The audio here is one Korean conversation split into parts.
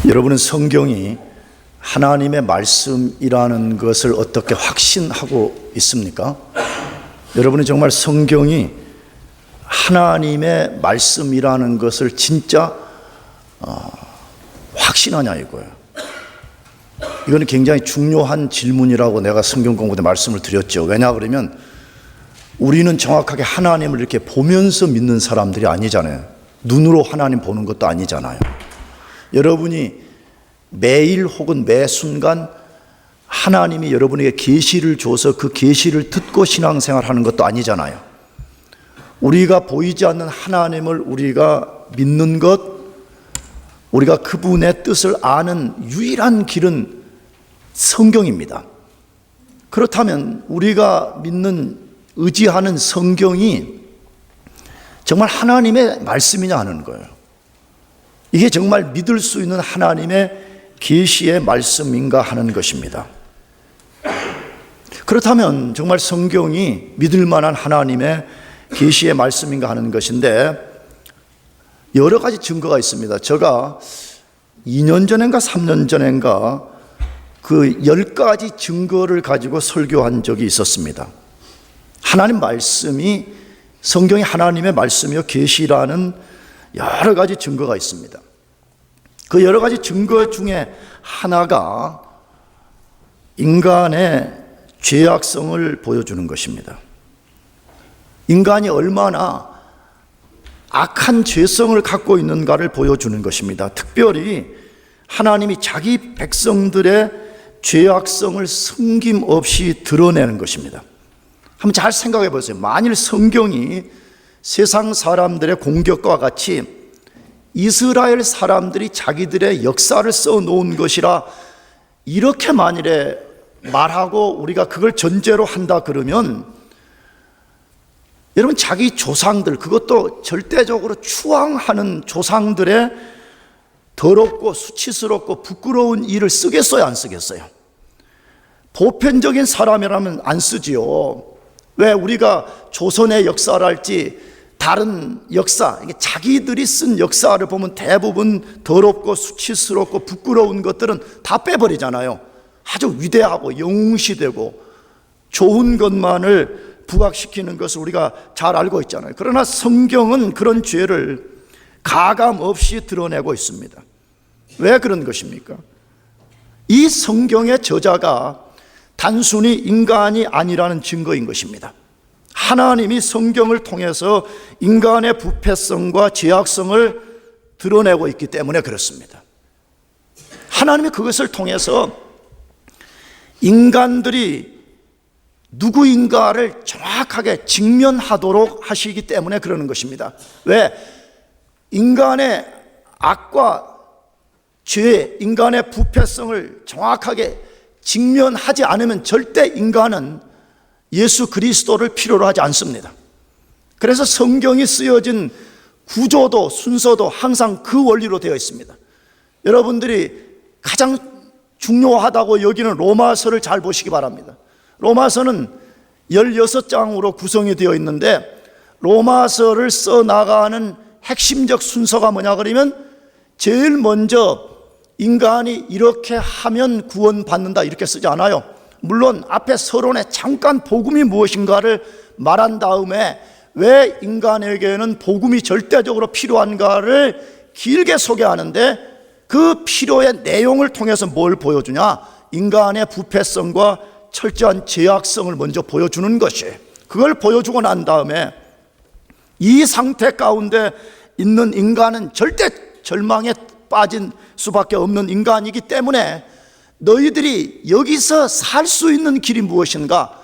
여러분은 성경이 하나님의 말씀이라는 것을 어떻게 확신하고 있습니까? 여러분이 정말 성경이 하나님의 말씀이라는 것을 진짜 확신하냐 이거예요. 이거는 굉장히 중요한 질문이라고 내가 성경 공부 때 말씀을 드렸죠. 왜냐 그러면 우리는 정확하게 하나님을 이렇게 보면서 믿는 사람들이 아니잖아요. 눈으로 하나님 보는 것도 아니잖아요. 여러분이 매일 혹은 매 순간 하나님이 여러분에게 계시를 줘서 그 계시를 듣고 신앙생활하는 것도 아니잖아요. 우리가 보이지 않는 하나님을 우리가 믿는 것, 우리가 그분의 뜻을 아는 유일한 길은 성경입니다. 그렇다면 우리가 믿는, 의지하는 성경이 정말 하나님의 말씀이냐 하는 거예요. 이게 정말 믿을 수 있는 하나님의 계시의 말씀인가 하는 것입니다. 그렇다면 정말 성경이 믿을 만한 하나님의 계시의 말씀인가 하는 것인데 여러 가지 증거가 있습니다. 제가 2년 전인가 3년 전인가 그 10가지 증거를 가지고 설교한 적이 있었습니다. 하나님 말씀이, 성경이 하나님의 말씀이요 계시라는 여러 가지 증거가 있습니다. 그 여러 가지 증거 중에 하나가 인간의 죄악성을 보여주는 것입니다. 인간이 얼마나 악한 죄성을 갖고 있는가를 보여주는 것입니다. 특별히 하나님이 자기 백성들의 죄악성을 숨김없이 드러내는 것입니다. 한번 잘 생각해 보세요. 만일 성경이 세상 사람들의 공격과 같이 이스라엘 사람들이 자기들의 역사를 써놓은 것이라 이렇게 만일에 말하고 우리가 그걸 전제로 한다 그러면 여러분, 자기 조상들, 그것도 절대적으로 추앙하는 조상들의 더럽고 수치스럽고 부끄러운 일을 쓰겠어요, 안 쓰겠어요? 보편적인 사람이라면 안 쓰지요. 왜? 우리가 조선의 역사를 할지 다른 역사, 자기들이 쓴 역사를 보면 대부분 더럽고 수치스럽고 부끄러운 것들은 다 빼버리잖아요. 아주 위대하고 영웅시되고 좋은 것만을 부각시키는 것을 우리가 잘 알고 있잖아요. 그러나 성경은 그런 죄를 가감 없이 드러내고 있습니다. 왜 그런 것입니까? 이 성경의 저자가 단순히 인간이 아니라는 증거인 것입니다. 하나님이 성경을 통해서 인간의 부패성과 죄악성을 드러내고 있기 때문에 그렇습니다. 하나님이 그것을 통해서 인간들이 누구인가를 정확하게 직면하도록 하시기 때문에 그러는 것입니다. 왜? 인간의 악과 죄, 인간의 부패성을 정확하게 직면하지 않으면 절대 인간은 예수 그리스도를 필요로 하지 않습니다. 그래서 성경이 쓰여진 구조도 순서도 항상 그 원리로 되어 있습니다. 여러분들이 가장 중요하다고 여기는 로마서를 잘 보시기 바랍니다. 로마서는 16장으로 구성이 되어 있는데 로마서를 써나가는 핵심적 순서가 뭐냐 그러면 제일 먼저 인간이 이렇게 하면 구원받는다 이렇게 쓰지 않아요. 물론 앞에 서론에 잠깐 복음이 무엇인가를 말한 다음에 왜 인간에게는 복음이 절대적으로 필요한가를 길게 소개하는데 그 필요의 내용을 통해서 뭘 보여주냐? 인간의 부패성과 철저한 죄악성을 먼저 보여주는 것이, 그걸 보여주고 난 다음에 이 상태 가운데 있는 인간은 절대 절망에 빠진 수밖에 없는 인간이기 때문에 너희들이 여기서 살 수 있는 길이 무엇인가?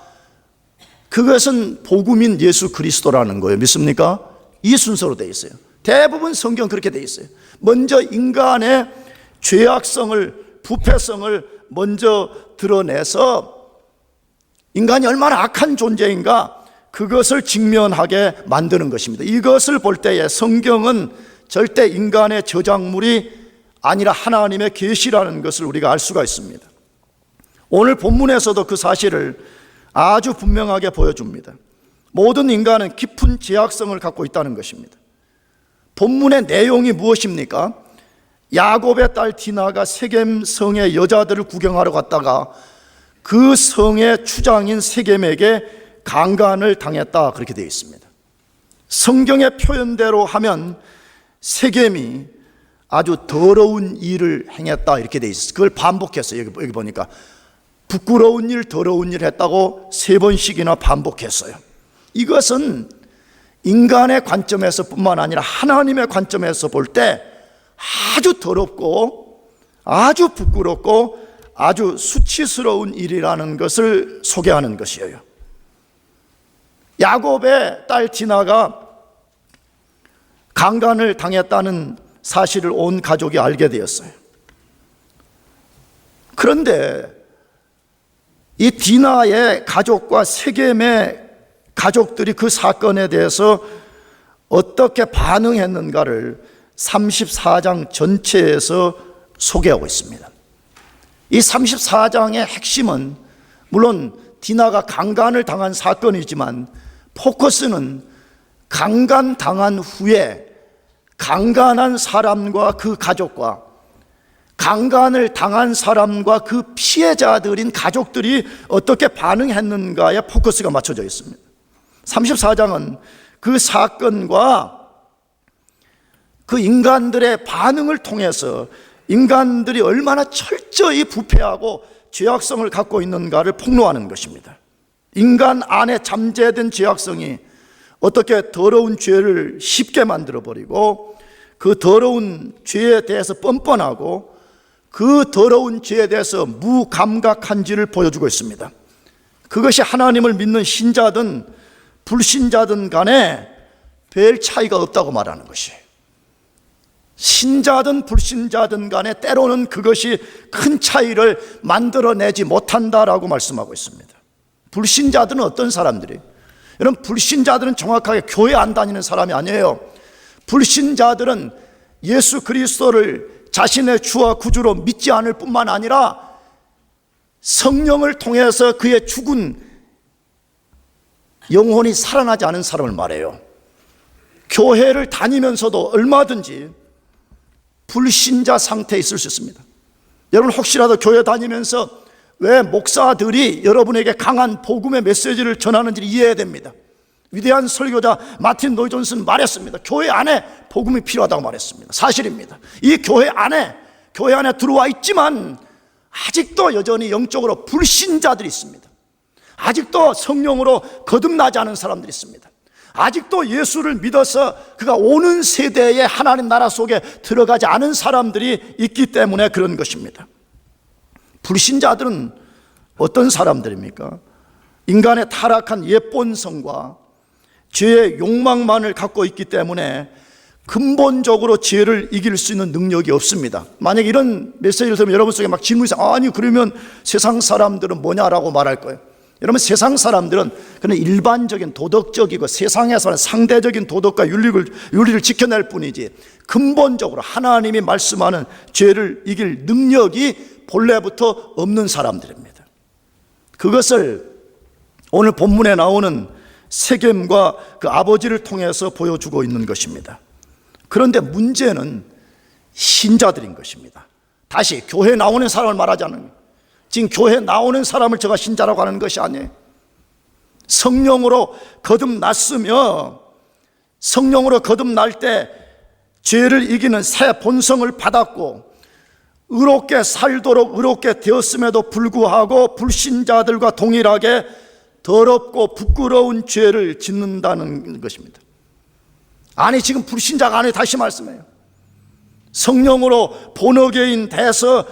그것은 복음인 예수 그리스도라는 거예요. 믿습니까? 이 순서로 되어 있어요. 대부분 성경 그렇게 되어 있어요. 먼저 인간의 죄악성을, 부패성을 먼저 드러내서 인간이 얼마나 악한 존재인가 그것을 직면하게 만드는 것입니다. 이것을 볼 때에 성경은 절대 인간의 저작물이 아니라 하나님의 계시라는 것을 우리가 알 수가 있습니다. 오늘 본문에서도 그 사실을 아주 분명하게 보여줍니다. 모든 인간은 깊은 죄악성을 갖고 있다는 것입니다. 본문의 내용이 무엇입니까? 야곱의 딸 디나가 세겜 성의 여자들을 구경하러 갔다가 그 성의 추장인 세겜에게 강간을 당했다, 그렇게 되어 있습니다. 성경의 표현대로 하면 세겜이 아주 더러운 일을 행했다, 이렇게 되어 있어요. 그걸 반복했어요. 여기 보니까 부끄러운 일, 더러운 일 했다고 3번씩이나 반복했어요. 이것은 인간의 관점에서 뿐만 아니라 하나님의 관점에서 볼 때 아주 더럽고 아주 부끄럽고 아주 수치스러운 일이라는 것을 소개하는 것이에요. 야곱의 딸 디나가 강간을 당했다는 사실을 온 가족이 알게 되었어요. 그런데 이 디나의 가족과 세겜의 가족들이 그 사건에 대해서 어떻게 반응했는가를 34장 전체에서 소개하고 있습니다. 이 34장의 핵심은 물론 디나가 강간을 당한 사건이지만 포커스는 강간당한 후에 강간한 사람과 그 가족과 강간을 당한 사람과 그 피해자들인 가족들이 어떻게 반응했는가에 포커스가 맞춰져 있습니다. 34장은 그 사건과 그 인간들의 반응을 통해서 인간들이 얼마나 철저히 부패하고 죄악성을 갖고 있는가를 폭로하는 것입니다. 인간 안에 잠재된 죄악성이 어떻게 더러운 죄를 쉽게 만들어버리고 그 더러운 죄에 대해서 뻔뻔하고 그 더러운 죄에 대해서 무감각한지를 보여주고 있습니다. 그것이 하나님을 믿는 신자든 불신자든 간에 별 차이가 없다고 말하는 것이에요. 신자든 불신자든 간에 때로는 그것이 큰 차이를 만들어내지 못한다라고 말씀하고 있습니다. 불신자들은 어떤 사람들이? 여러분, 불신자들은 정확하게 교회 안 다니는 사람이 아니에요. 불신자들은 예수 그리스도를 자신의 주와 구주로 믿지 않을 뿐만 아니라 성령을 통해서 그의 죽은 영혼이 살아나지 않은 사람을 말해요. 교회를 다니면서도 얼마든지 불신자 상태에 있을 수 있습니다. 여러분, 혹시라도 교회 다니면서 왜 목사들이 여러분에게 강한 복음의 메시지를 전하는지를 이해해야 됩니다. 위대한 설교자 마틴 노이 존슨 말했습니다. 교회 안에 복음이 필요하다고 말했습니다. 사실입니다. 이 교회 안에 들어와 있지만 아직도 여전히 영적으로 불신자들이 있습니다. 아직도 성령으로 거듭나지 않은 사람들이 있습니다. 아직도 예수를 믿어서 그가 오는 세대에 하나님 나라 속에 들어가지 않은 사람들이 있기 때문에 그런 것입니다. 불신자들은 어떤 사람들입니까? 인간의 타락한 옛본성과 죄의 욕망만을 갖고 있기 때문에 근본적으로 죄를 이길 수 있는 능력이 없습니다. 만약 이런 메시지를 들으면 여러분 속에 막 질문이 있어요. 아니, 그러면 세상 사람들은 뭐냐라고 말할 거예요. 여러분, 세상 사람들은 그냥 일반적인 도덕적이고 세상에서는 상대적인 도덕과 윤리를 지켜낼 뿐이지 근본적으로 하나님이 말씀하는 죄를 이길 능력이 본래부터 없는 사람들입니다. 그것을 오늘 본문에 나오는 세겜과 그 아버지를 통해서 보여주고 있는 것입니다. 그런데 문제는 신자들인 것입니다. 다시 교회에 나오는 사람을 말하지 않는 거예요. 지금 교회에 나오는 사람을 제가 신자라고 하는 것이 아니에요. 성령으로 거듭났으며 성령으로 거듭날 때 죄를 이기는 새 본성을 받았고 의롭게 살도록 의롭게 되었음에도 불구하고 불신자들과 동일하게 더럽고 부끄러운 죄를 짓는다는 것입니다. 아니, 지금 불신자가 아니에요. 다시 말씀해요. 성령으로 본어게인 돼서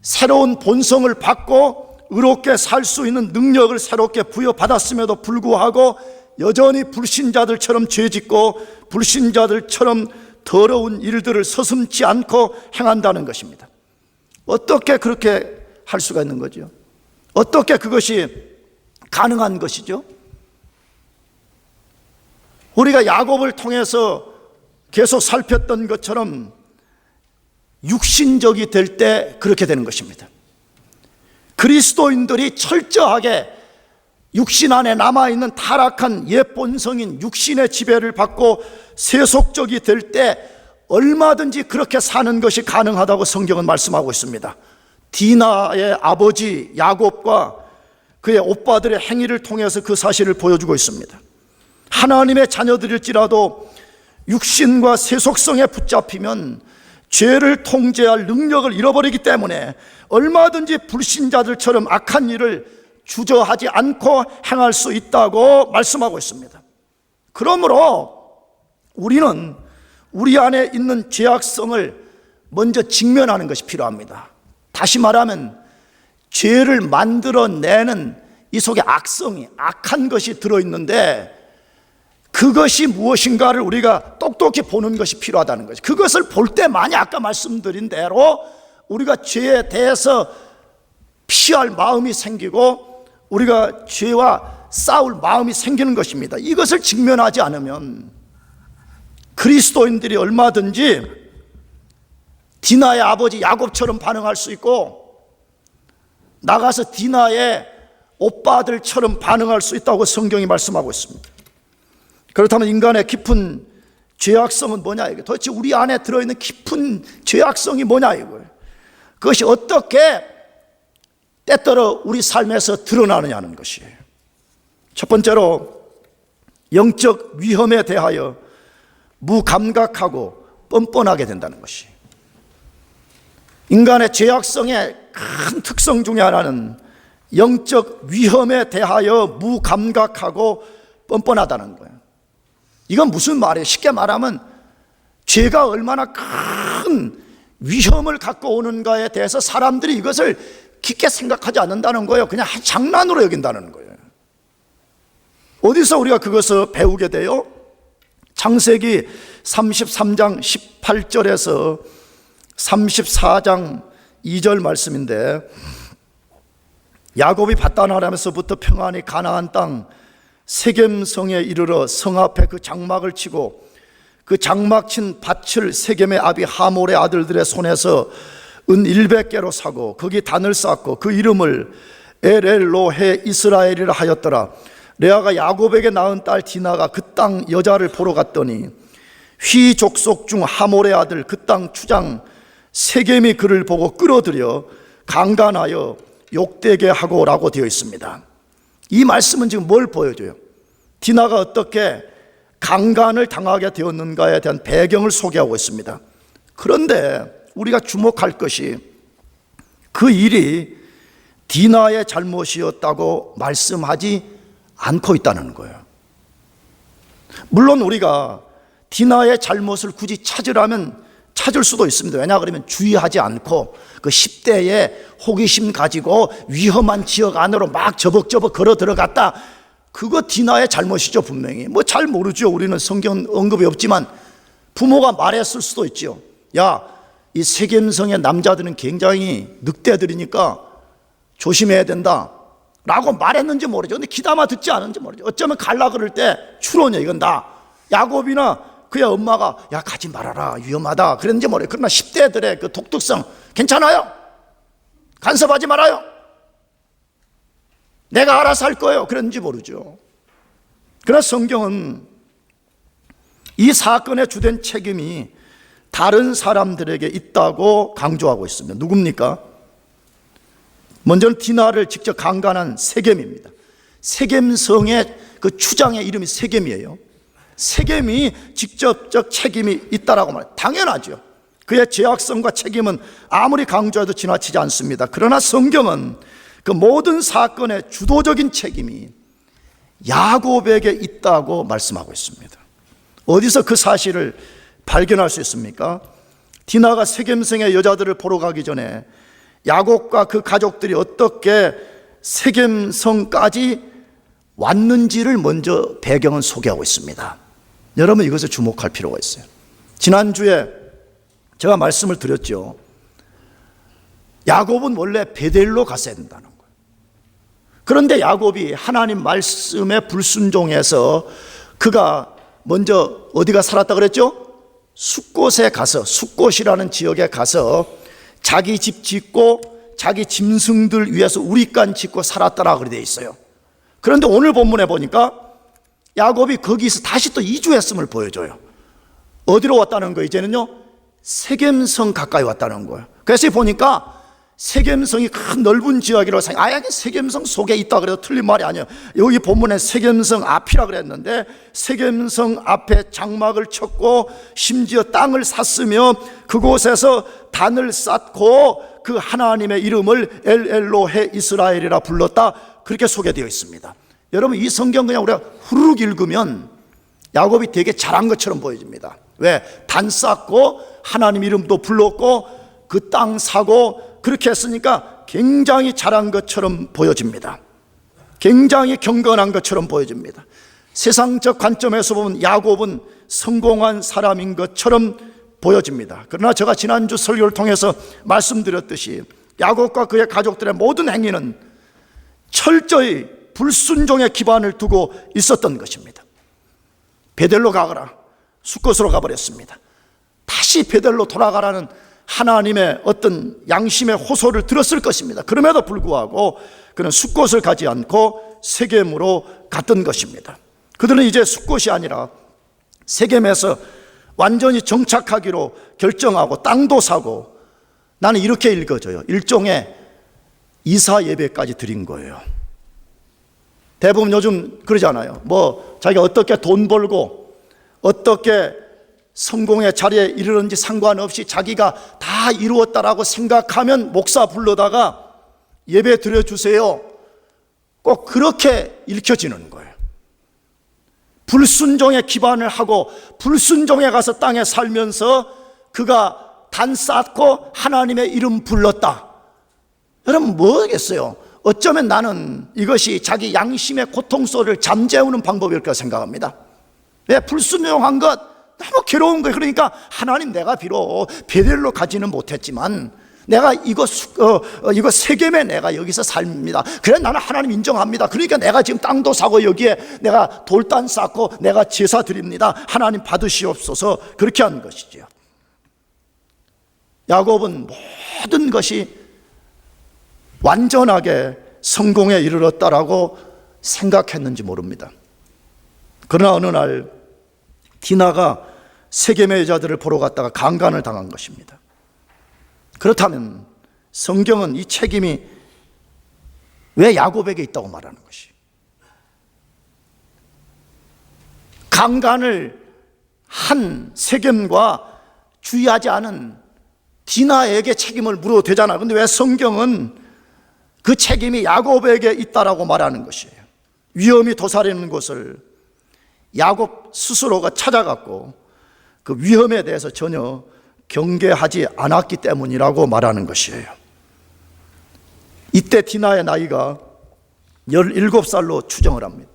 새로운 본성을 받고 의롭게 살 수 있는 능력을 새롭게 부여받았음에도 불구하고 여전히 불신자들처럼 죄짓고 불신자들처럼 더러운 일들을 서슴지 않고 행한다는 것입니다. 어떻게 그렇게 할 수가 있는 거죠? 어떻게 그것이 가능한 것이죠? 우리가 야곱을 통해서 계속 살폈던 것처럼 육신적이 될 때 그렇게 되는 것입니다. 그리스도인들이 철저하게 육신 안에 남아있는 타락한 옛 본성인 육신의 지배를 받고 세속적이 될 때 얼마든지 그렇게 사는 것이 가능하다고 성경은 말씀하고 있습니다. 디나의 아버지 야곱과 그의 오빠들의 행위를 통해서 그 사실을 보여주고 있습니다. 하나님의 자녀들일지라도 육신과 세속성에 붙잡히면 죄를 통제할 능력을 잃어버리기 때문에 얼마든지 불신자들처럼 악한 일을 주저하지 않고 행할 수 있다고 말씀하고 있습니다. 그러므로 우리는 우리 안에 있는 죄악성을 먼저 직면하는 것이 필요합니다. 다시 말하면 죄를 만들어내는 이 속에 악성이, 악한 것이 들어있는데 그것이 무엇인가를 우리가 똑똑히 보는 것이 필요하다는 거죠. 그것을 볼 때만이 아까 말씀드린 대로 우리가 죄에 대해서 피할 마음이 생기고 우리가 죄와 싸울 마음이 생기는 것입니다. 이것을 직면하지 않으면 그리스도인들이 얼마든지 디나의 아버지 야곱처럼 반응할 수 있고 나가서 디나의 오빠들처럼 반응할 수 있다고 성경이 말씀하고 있습니다. 그렇다면 인간의 깊은 죄악성은 뭐냐 이거예요. 도대체 우리 안에 들어있는 깊은 죄악성이 뭐냐 이거예요. 그것이 어떻게 때때로 우리 삶에서 드러나느냐는 것이에요. 첫 번째로 영적 위험에 대하여 무감각하고 뻔뻔하게 된다는 것이에요. 인간의 죄악성의 큰 특성 중에 하나는 영적 위험에 대하여 무감각하고 뻔뻔하다는 거예요. 이건 무슨 말이에요? 쉽게 말하면 죄가 얼마나 큰 위험을 갖고 오는가에 대해서 사람들이 이것을 깊게 생각하지 않는다는 거예요. 그냥 장난으로 여긴다는 거예요. 어디서 우리가 그것을 배우게 돼요? 창세기 33장 18절에서 34장 2절 말씀인데 야곱이 밧단아람에서부터 평안히 가나안 땅 세겜성에 이르러 성 앞에 그 장막을 치고 그 장막 친 밭을 세겜의 아비 하몰의 아들들의 손에서 은 100개로 사고 거기 단을 쌓고 그 이름을 엘엘로헤 이스라엘이라 하였더라. 레아가 야곱에게 낳은 딸 디나가 그 땅 여자를 보러 갔더니 휘 족속 중 하몰의 아들 그 땅 추장 세겜이 그를 보고 끌어들여 강간하여 욕되게 하고라고 되어 있습니다. 이 말씀은 지금 뭘 보여줘요? 디나가 어떻게 강간을 당하게 되었는가에 대한 배경을 소개하고 있습니다. 그런데 우리가 주목할 것이 그 일이 디나의 잘못이었다고 말씀하지 않고 있다는 거예요. 물론 우리가 디나의 잘못을 굳이 찾으라면 찾을 수도 있습니다. 왜냐 그러면 주의하지 않고 그 10대에 호기심 가지고 위험한 지역 안으로 막 저벅저벅 걸어 들어갔다. 그거 디나의 잘못이죠. 분명히 뭐 잘 모르죠. 우리는 성경 언급이 없지만 부모가 말했을 수도 있죠. 야, 이 세겜성의 남자들은 굉장히 늑대들이니까 조심해야 된다 라고 말했는지 모르죠. 근데 귀담아 듣지 않은지 모르죠. 어쩌면 갈라 그럴 때 추론이야. 이건 다 야곱이나 그의 엄마가 야 가지 말아라 위험하다 그랬는지 모르겠어요. 그러나 10대들의 그 독특성 괜찮아요. 간섭하지 말아요. 내가 알아서 할 거예요. 그랬는지 모르죠. 그러나 성경은 이 사건의 주된 책임이 다른 사람들에게 있다고 강조하고 있습니다. 누굽니까? 먼저는 디나를 직접 강간한 세겜입니다. 세겜성의 그 추장의 이름이 세겜이에요. 세겜이 직접적 책임이 있다라고 말해요. 당연하죠. 그의 죄악성과 책임은 아무리 강조해도 지나치지 않습니다. 그러나 성경은 그 모든 사건의 주도적인 책임이 야곱에게 있다고 말씀하고 있습니다. 어디서 그 사실을 발견할 수 있습니까? 디나가 세겜성의 여자들을 보러 가기 전에 야곱과 그 가족들이 어떻게 세겜성까지 왔는지를 먼저 배경은 소개하고 있습니다. 여러분 이것에 주목할 필요가 있어요. 지난주에 제가 말씀을 드렸죠. 야곱은 원래 베델로 갔어야 된다는 거예요. 그런데 야곱이 하나님 말씀에 불순종해서 그가 먼저 어디가 살았다 그랬죠? 숫곳에 가서, 숫곳이라는 지역에 가서 자기 집 짓고 자기 짐승들 위해서 우리간 짓고 살았다라고 그렇게 되어 있어요. 그런데 오늘 본문에 보니까 야곱이 거기서 다시 또 이주했음을 보여줘요. 어디로 왔다는 거 이제는요? 세겜성 가까이 왔다는 거예요. 그래서 보니까 세겜성이 큰 넓은 지역이라고 생각해요. 세겜성 속에 있다 그래도 틀린 말이 아니에요. 여기 본문에 세겜성 앞이라 그랬는데 세겜성 앞에 장막을 쳤고 심지어 땅을 샀으며 그곳에서 단을 쌓고 그 하나님의 이름을 엘엘로헤 이스라엘이라 불렀다, 그렇게 소개되어 있습니다. 여러분, 이 성경 그냥 우리가 후루룩 읽으면 야곱이 되게 잘한 것처럼 보여집니다. 왜? 단 쌓고 하나님 이름도 불렀고 그 땅 사고 그렇게 했으니까 굉장히 잘한 것처럼 보여집니다. 굉장히 경건한 것처럼 보여집니다. 세상적 관점에서 보면 야곱은 성공한 사람인 것처럼 보여집니다. 그러나 제가 지난주 설교를 통해서 말씀드렸듯이 야곱과 그의 가족들의 모든 행위는 철저히 불순종의 기반을 두고 있었던 것입니다. 베델로 가거라, 숫곳으로 가버렸습니다. 다시 베델로 돌아가라는 하나님의 어떤 양심의 호소를 들었을 것입니다. 그럼에도 불구하고 그는 숫곳을 가지 않고 세겜으로 갔던 것입니다. 그들은 이제 숫곳이 아니라 세겜에서 완전히 정착하기로 결정하고 땅도 사고, 나는 이렇게 읽어져요. 일종의 이사 예배까지 드린 거예요. 대부분 요즘 그러잖아요. 자기가 어떻게 돈 벌고 어떻게 성공의 자리에 이르는지 상관없이 자기가 다 이루었다라고 생각하면 목사 불러다가 예배 드려주세요, 꼭 그렇게 읽혀지는 거예요. 불순종에 기반을 하고 불순종에 가서 땅에 살면서 그가 단 쌓고 하나님의 이름 불렀다. 여러분, 뭐겠어요? 어쩌면 나는 이것이 자기 양심의 고통소리를 잠재우는 방법일까 생각합니다. 왜? 불순종한 것 너무 괴로운 거예요. 그러니까 하나님, 내가 비록 베델로 가지는 못했지만 내가 이거 세겜에 내가 여기서 삽니다. 그래, 나는 하나님 인정합니다. 그러니까 내가 지금 땅도 사고 여기에 내가 돌단 쌓고 내가 제사 드립니다. 하나님 받으시옵소서. 그렇게 한 것이죠. 야곱은 모든 것이 완전하게 성공에 이르렀다라고 생각했는지 모릅니다. 그러나 어느 날 디나가 세겜의 여자들을 보러 갔다가 강간을 당한 것입니다. 그렇다면 성경은 이 책임이 왜 야곱에게 있다고 말하는 것이? 강간을 한 세겜과 주의하지 않은 디나에게 책임을 물어도 되잖아요. 그런데 왜 성경은 그 책임이 야곱에게 있다라고 말하는 것이에요? 위험이 도사리는 곳을 야곱 스스로가 찾아갔고 그 위험에 대해서 전혀 경계하지 않았기 때문이라고 말하는 것이에요. 이때 디나의 나이가 17살로 추정을 합니다.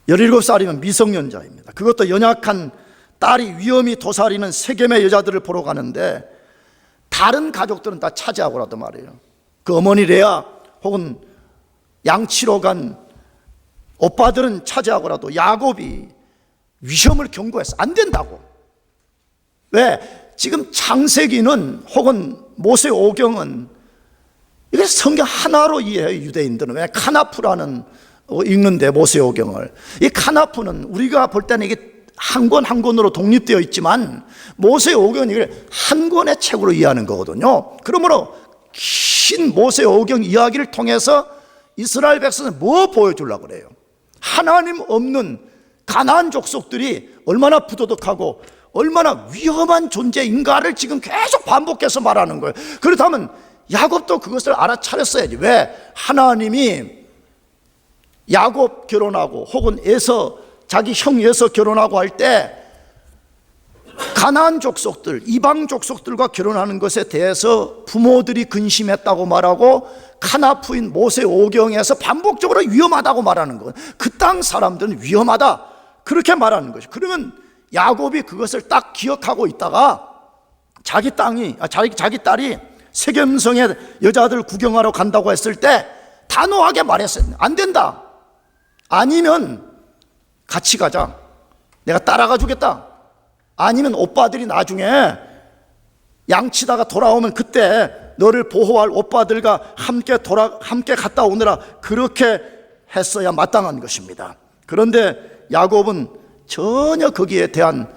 17살이면 미성년자입니다. 그것도 연약한 딸이 위험이 도사리는 세겜의 여자들을 보러 가는데 다른 가족들은 다 차지하고라도 말이에요. 그 어머니 레아 혹은 양치러 간 오빠들은 차지하고라도 야곱이 위험을 경고해서 안 된다고. 왜? 지금 창세기는 혹은 모세오경은 이게 성경 하나로 이해해요. 유대인들은. 왜? 카나프라는 읽는데 모세오경을, 이 카나프는 우리가 볼 때는 이게 한 권 한 권으로 독립되어 있지만 모세오경은 이걸 한 권의 책으로 이해하는 거거든요. 그러므로 긴 모세오경 이야기를 통해서 이스라엘 백성은 뭐 보여주려고 그래요? 하나님 없는 가나안 족속들이 얼마나 부도덕하고 얼마나 위험한 존재인가를 지금 계속 반복해서 말하는 거예요. 그렇다면 야곱도 그것을 알아차렸어야지. 왜? 하나님이 야곱 결혼하고 혹은 에서, 자기 형 에서 결혼하고 할 때 가나안 족속들, 이방 족속들과 결혼하는 것에 대해서 부모들이 근심했다고 말하고 카나프인 모세오경에서 반복적으로 위험하다고 말하는 거예요. 그 땅 사람들은 위험하다, 그렇게 말하는 것이죠. 그러면 야곱이 그것을 딱 기억하고 있다가 자기 딸이 세겜성의 여자들 구경하러 간다고 했을 때 단호하게 말했어요. 안 된다. 아니면 같이 가자. 내가 따라가 주겠다. 아니면 오빠들이 나중에 양치다가 돌아오면 그때 너를 보호할 오빠들과 함께 갔다 오느라 그렇게 했어야 마땅한 것입니다. 그런데 야곱은 전혀 거기에 대한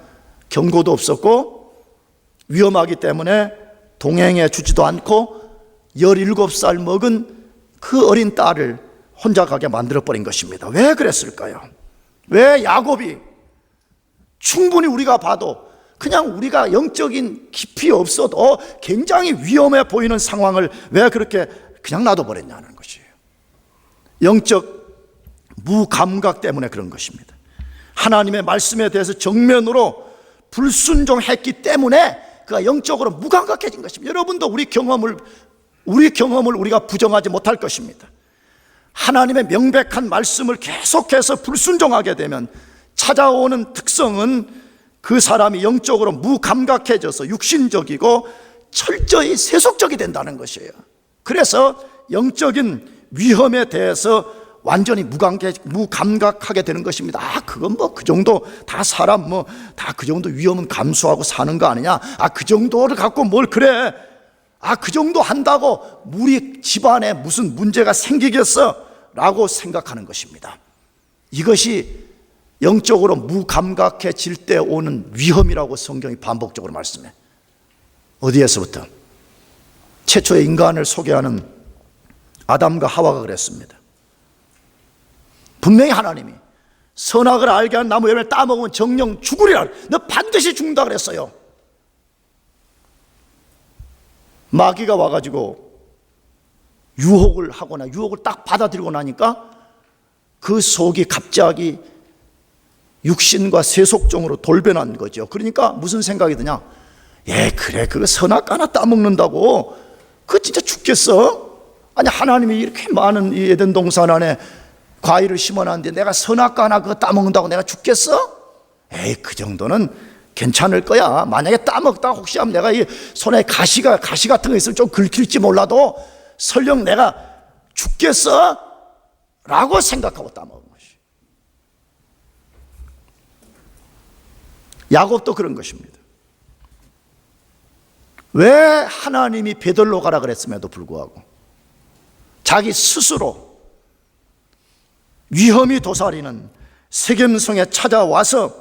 경고도 없었고 위험하기 때문에 동행해 주지도 않고 17살 먹은 그 어린 딸을 혼자 가게 만들어버린 것입니다. 왜 그랬을까요? 왜 야곱이 충분히 우리가 봐도 그냥 우리가 영적인 깊이 없어도 굉장히 위험해 보이는 상황을 왜 그렇게 그냥 놔둬버렸냐는 것이에요. 영적 무감각 때문에 그런 것입니다. 하나님의 말씀에 대해서 정면으로 불순종했기 때문에 그가 영적으로 무감각해진 것입니다. 여러분도 우리 경험을 우리가 부정하지 못할 것입니다. 하나님의 명백한 말씀을 계속해서 불순종하게 되면 찾아오는 특성은 그 사람이 영적으로 무감각해져서 육신적이고 철저히 세속적이 된다는 것이에요. 그래서 영적인 위험에 대해서 완전히 무감각하게 되는 것입니다. 그건 뭐 그 정도 다 사람 뭐 다 그 정도 위험은 감수하고 사는 거 아니냐? 그 정도를 갖고 뭘 그래? 그 정도 한다고 우리 집안에 무슨 문제가 생기겠어? 라고 생각하는 것입니다. 이것이 영적으로 무감각해질 때 오는 위험이라고 성경이 반복적으로 말씀해. 어디에서부터? 최초의 인간을 소개하는 아담과 하와가 그랬습니다. 분명히 하나님이 선악을 알게 하는 나무 열매를 따먹으면 정령 죽으리라. 너 반드시 죽는다 그랬어요. 마귀가 와가지고 유혹을 하거나 유혹을 딱 받아들이고 나니까 그 속이 갑자기 육신과 세속종으로 돌변한 거죠. 그러니까 무슨 생각이 드냐? 그래 그거 선악 하나 따먹는다고 그거 진짜 죽겠어? 아니 하나님이 이렇게 많은 이 에덴 동산 안에 과일을 심어놨는데 내가 선악 하나 그거 따먹는다고 내가 죽겠어? 그 정도는 괜찮을 거야. 만약에 따먹다가 혹시 하면 내가 이 손에 가시 같은 거 있으면 좀 긁힐지 몰라도 설령 내가 죽겠어? 라고 생각하고 따먹은 것이. 야곱도 그런 것입니다. 왜 하나님이 베들로 가라 그랬음에도 불구하고 자기 스스로 위험이 도사리는 세겜성에 찾아와서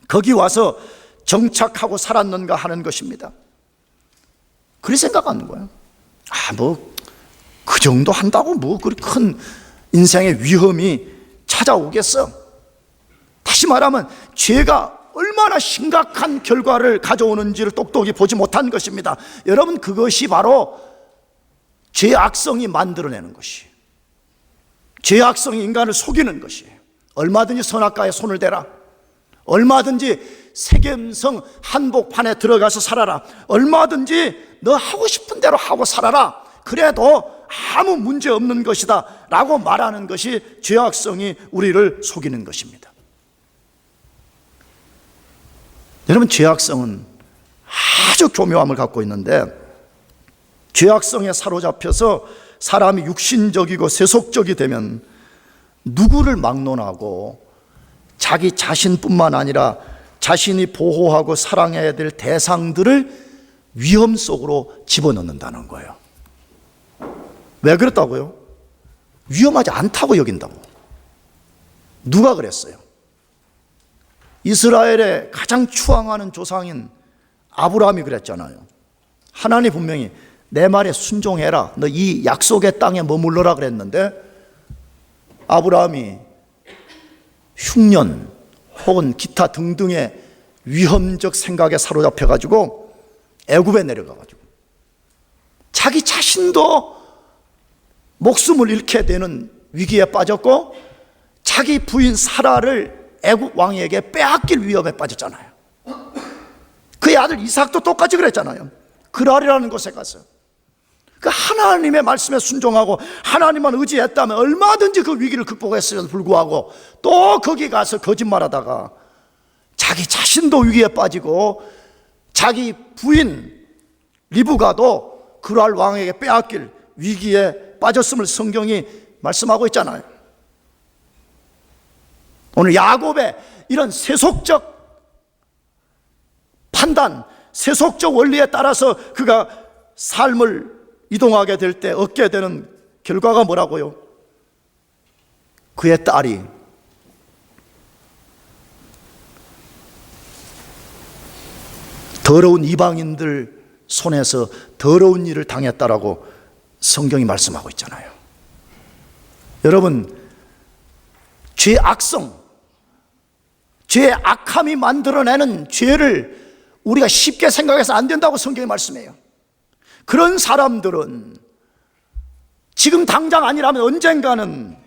거기 와서 정착하고 살았는가 하는 것입니다. 그리 생각하는 거예요. 뭐 그 정도 한다고 뭐 그렇게 큰 인생의 위험이 찾아오겠어? 다시 말하면 죄가 얼마나 심각한 결과를 가져오는지를 똑똑히 보지 못한 것입니다. 여러분, 그것이 바로 죄의 악성이 만들어내는 것이에요. 죄의 악성이 인간을 속이는 것이에요. 얼마든지 선악과에 손을 대라. 얼마든지 세겜성 한복판에 들어가서 살아라. 얼마든지 너 하고 싶은 대로 하고 살아라. 그래도 아무 문제 없는 것이다 라고 말하는 것이 죄악성이 우리를 속이는 것입니다. 여러분, 죄악성은 아주 교묘함을 갖고 있는데 죄악성에 사로잡혀서 사람이 육신적이고 세속적이 되면 누구를 막론하고 자기 자신뿐만 아니라 자신이 보호하고 사랑해야 될 대상들을 위험 속으로 집어넣는다는 거예요. 왜 그렇다고요? 위험하지 않다고 여긴다고. 누가 그랬어요? 이스라엘의 가장 추앙하는 조상인 아브라함이 그랬잖아요. 하나님 분명히 내 말에 순종해라. 너 이 약속의 땅에 머물러라 그랬는데 아브라함이 흉년 혹은 기타 등등의 위험적 생각에 사로잡혀가지고 애굽에 내려가가지고 자기 자신도 목숨을 잃게 되는 위기에 빠졌고 자기 부인 사라를 애굽 왕에게 빼앗길 위험에 빠졌잖아요. 그의 아들 이삭도 똑같이 그랬잖아요. 그랄이라는 곳에 가서 그 하나님의 말씀에 순종하고 하나님만 의지했다면 얼마든지 그 위기를 극복했음에도 불구하고 또 거기 가서 거짓말하다가 자기 자신도 위기에 빠지고 자기 부인 리브가도 그랄 왕에게 빼앗길 위기에 빠졌음을 성경이 말씀하고 있잖아요. 오늘 야곱의 이런 세속적 판단, 세속적 원리에 따라서 그가 삶을 이동하게 될 때 얻게 되는 결과가 뭐라고요? 그의 딸이 더러운 이방인들 손에서 더러운 일을 당했다라고 성경이 말씀하고 있잖아요. 여러분, 죄의 악성, 죄의 악함이 만들어내는 죄를 우리가 쉽게 생각해서 안 된다고 성경이 말씀해요. 그런 사람들은 지금 당장 아니라면 언젠가는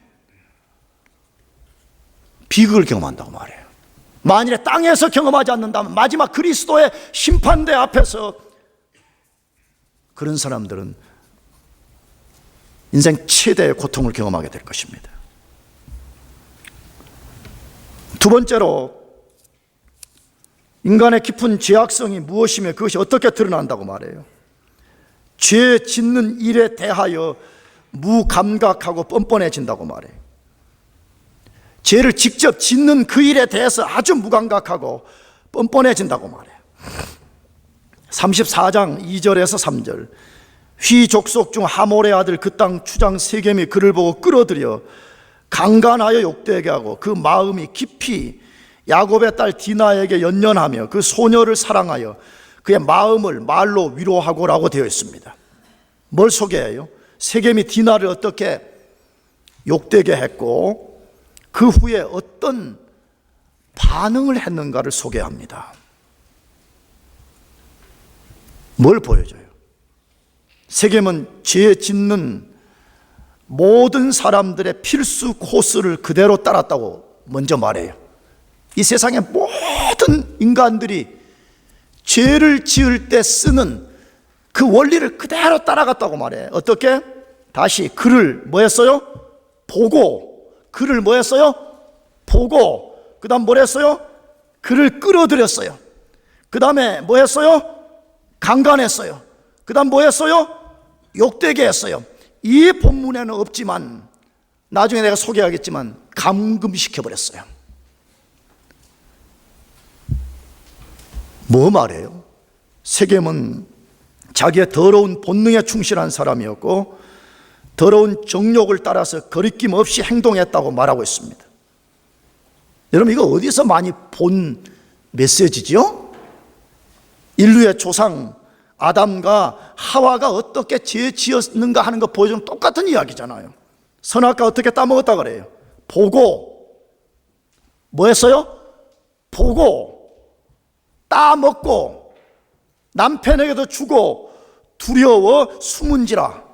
비극을 경험한다고 말해요. 만일에 땅에서 경험하지 않는다면 마지막 그리스도의 심판대 앞에서 그런 사람들은 인생 최대의 고통을 경험하게 될 것입니다. 두 번째로, 인간의 깊은 죄악성이 무엇이며 그것이 어떻게 드러난다고 말해요. 죄 짓는 일에 대하여 무감각하고 뻔뻔해진다고 말해요. 죄를 직접 짓는 그 일에 대해서 아주 무감각하고 뻔뻔해진다고 말해요. 34장 2절에서 3절, 휘 족속 중 하몰의 아들 그 땅 추장 세겜이 그를 보고 끌어들여 강간하여 욕되게 하고 그 마음이 깊이 야곱의 딸 디나에게 연연하며 그 소녀를 사랑하여 그의 마음을 말로 위로하고라고 되어 있습니다. 뭘 소개해요? 세겜이 디나를 어떻게 욕되게 했고 그 후에 어떤 반응을 했는가를 소개합니다. 뭘 보여줘요? 세겜은 죄 짓는 모든 사람들의 필수 코스를 그대로 따랐다고 먼저 말해요. 이 세상의 모든 인간들이 죄를 지을 때 쓰는 그 원리를 그대로 따라갔다고 말해요. 어떻게? 다시 그를 뭐 했어요? 보고. 그를 뭐 했어요? 보고. 그 다음 뭘 했어요? 그를 끌어들였어요. 그 다음에 뭐 했어요? 강간했어요. 그 다음 뭐 했어요? 욕되게 했어요. 이 본문에는 없지만 나중에 내가 소개하겠지만 감금시켜버렸어요. 뭐 말해요? 세겜은 자기의 더러운 본능에 충실한 사람이었고 더러운 정욕을 따라서 거리낌 없이 행동했다고 말하고 있습니다. 여러분, 이거 어디서 많이 본 메시지죠? 인류의 조상 아담과 하와가 어떻게 죄 지었는가 하는 거 보여주는 똑같은 이야기잖아요. 선악과 어떻게 따먹었다 그래요? 보고. 뭐 했어요? 보고 따먹고 남편에게도 주고 두려워 숨은지라.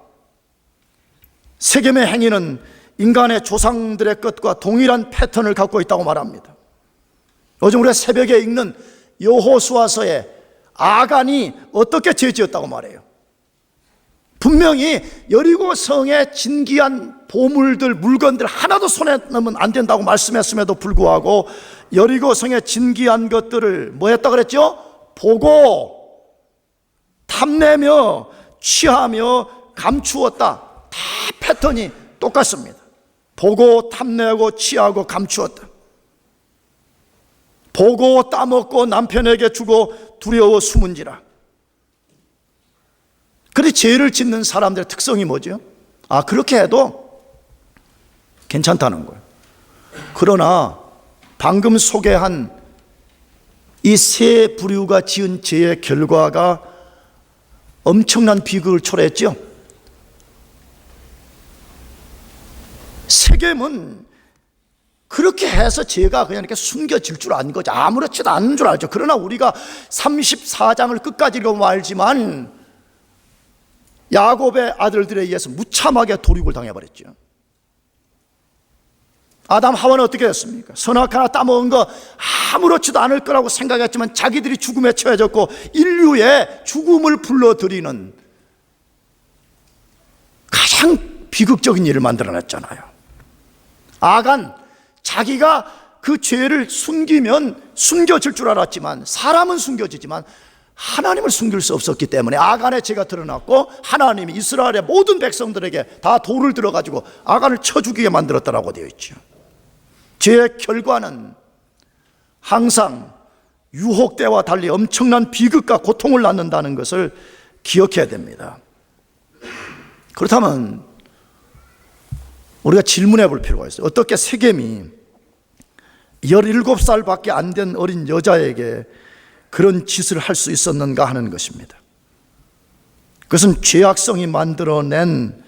세겜의 행위는 인간의 조상들의 것과 동일한 패턴을 갖고 있다고 말합니다. 요즘 우리가 새벽에 읽는 여호수아서에 아간이 어떻게 죄지었다고 말해요. 분명히 여리고 성의 진귀한 보물들, 물건들 하나도 손에 넣으면 안 된다고 말씀했음에도 불구하고 여리고 성의 진귀한 것들을 뭐 했다 그랬죠? 보고 탐내며 취하며 감추었다. 다 패턴이 똑같습니다. 보고 탐내고 취하고 감추었다. 보고 따먹고 남편에게 주고 두려워 숨은지라. 그런데 죄를 짓는 사람들의 특성이 뭐죠? 그렇게 해도 괜찮다는 거예요. 그러나 방금 소개한 이 세 부류가 지은 죄의 결과가 엄청난 비극을 초래했죠. 세겜은 그렇게 해서 죄가 그냥 이렇게 숨겨질 줄 아는 거죠. 아무렇지도 않은 줄 알죠. 그러나 우리가 34장을 끝까지 읽어보면 알지만 야곱의 아들들에 의해서 무참하게 도륙을 당해버렸죠. 아담 하와는 어떻게 됐습니까? 선악 하나 따먹은 거 아무렇지도 않을 거라고 생각했지만 자기들이 죽음에 처해졌고 인류의 죽음을 불러들이는 가장 비극적인 일을 만들어냈잖아요. 아간, 자기가 그 죄를 숨기면 숨겨질 줄 알았지만 사람은 숨겨지지만 하나님을 숨길 수 없었기 때문에 아간의 죄가 드러났고 하나님이 이스라엘의 모든 백성들에게 다 돌을 들어가지고 아간을 쳐 죽이게 만들었다라고 되어 있죠. 죄의 결과는 항상 유혹 때와 달리 엄청난 비극과 고통을 낳는다는 것을 기억해야 됩니다. 그렇다면 우리가 질문해 볼 필요가 있어요. 어떻게 세겜이 17살밖에 안 된 어린 여자에게 그런 짓을 할 수 있었는가 하는 것입니다. 그것은 죄악성이 만들어낸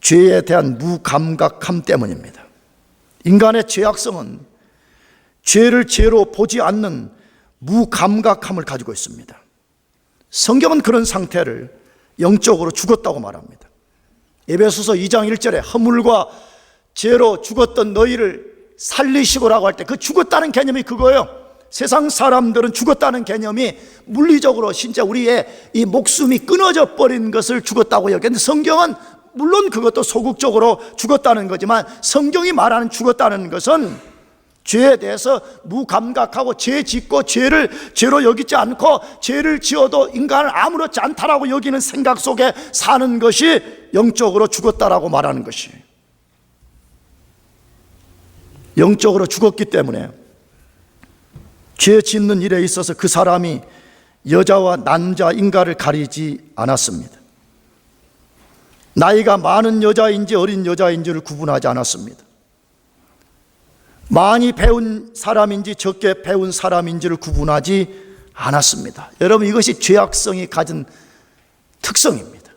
죄에 대한 무감각함 때문입니다. 인간의 죄악성은 죄를 죄로 보지 않는 무감각함을 가지고 있습니다. 성경은 그런 상태를 영적으로 죽었다고 말합니다. 에베소서 2장 1절에 허물과 죄로 죽었던 너희를 살리시고라고 할 때 그 죽었다는 개념이 그거예요. 세상 사람들은 죽었다는 개념이 물리적으로 진짜 우리의 이 목숨이 끊어져 버린 것을 죽었다고 여기는데, 성경은 물론 그것도 소극적으로 죽었다는 거지만 성경이 말하는 죽었다는 것은 죄에 대해서 무감각하고 죄 짓고 죄를 죄로 여기지 않고 죄를 지어도 인간을 아무렇지 않다라고 여기는 생각 속에 사는 것이 영적으로 죽었다라고 말하는 것이에요. 영적으로 죽었기 때문에 죄 짓는 일에 있어서 그 사람이 여자와 남자인가를 가리지 않았습니다. 나이가 많은 여자인지 어린 여자인지를 구분하지 않았습니다. 많이 배운 사람인지 적게 배운 사람인지를 구분하지 않았습니다. 여러분, 이것이 죄악성이 가진 특성입니다.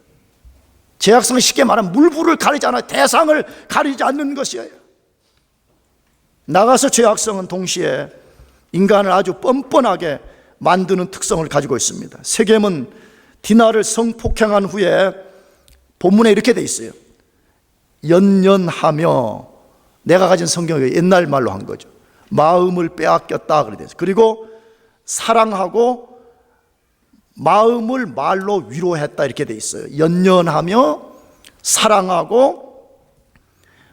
죄악성은 쉽게 말하면 물불을 가리지 않아요. 대상을 가리지 않는 것이에요. 나가서 죄악성은 동시에 인간을 아주 뻔뻔하게 만드는 특성을 가지고 있습니다. 세겜은 디나를 성폭행한 후에 본문에 이렇게 돼 있어요. 연연하며, 내가 가진 성경이 옛날 말로 한 거죠. 마음을 빼앗겼다 그래 됐어요. 그리고 사랑하고 마음을 말로 위로했다 이렇게 돼 있어요. 연연하며 사랑하고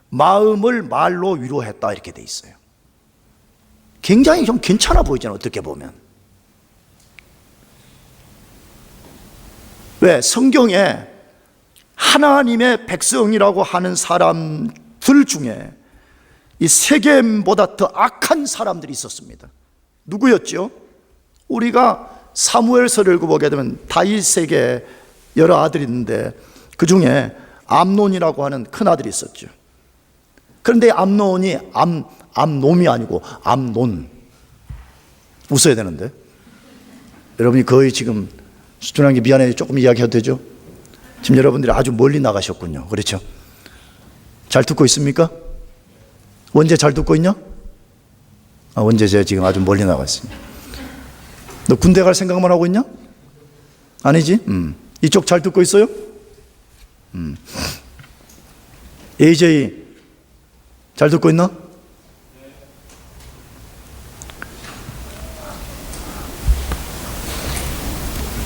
마음을 말로 위로했다 이렇게 돼 있어요. 굉장히 좀 괜찮아 보이잖아요, 어떻게 보면. 왜? 성경에 하나님의 백성이라고 하는 사람들 중에 이 세겜보다 더 악한 사람들이 있었습니다. 누구였죠? 우리가 사무엘서를 읽어보게 되면 다윗에게 여러 아들이 있는데 그 중에 암논이라고 하는 큰 아들이 있었죠. 그런데 암논이 암놈이 아니고 암논. 웃어야 되는데 여러분이 거의 지금 수준한 게 미안해 조금 이야기해도 되죠? 지금 여러분들이 아주 멀리 나가셨군요. 그렇죠? 잘 듣고 있습니까? 원재 잘 듣고 있냐? 원재 제가 지금 아주 멀리 나갔습니다. 너 군대 갈 생각만 하고 있냐? 아니지? 이쪽 잘 듣고 있어요? AJ 잘 듣고 있나?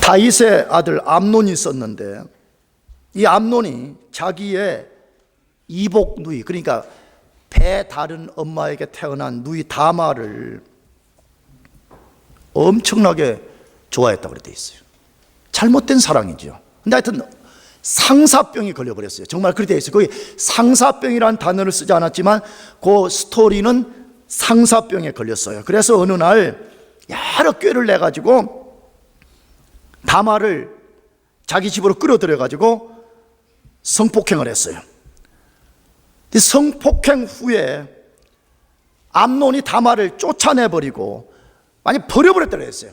다윗의 아들 암논이 있었는데 이 암논이 자기의 이복 누이, 그러니까 배 다른 엄마에게 태어난 누이 다마를 엄청나게 좋아했다고 그렇게 돼 있어요. 잘못된 사랑이죠. 근데 하여튼 상사병이 걸려버렸어요. 정말 그렇게 돼 있어요. 거기 상사병이라는 단어를 쓰지 않았지만 그 스토리는 상사병에 걸렸어요. 그래서 어느 날 여러 꾀를 내가지고 다마를 자기 집으로 끌어들여가지고 성폭행을 했어요. 성폭행 후에 암논이 다마를 쫓아내버리고 아니 버려버렸다고 했어요.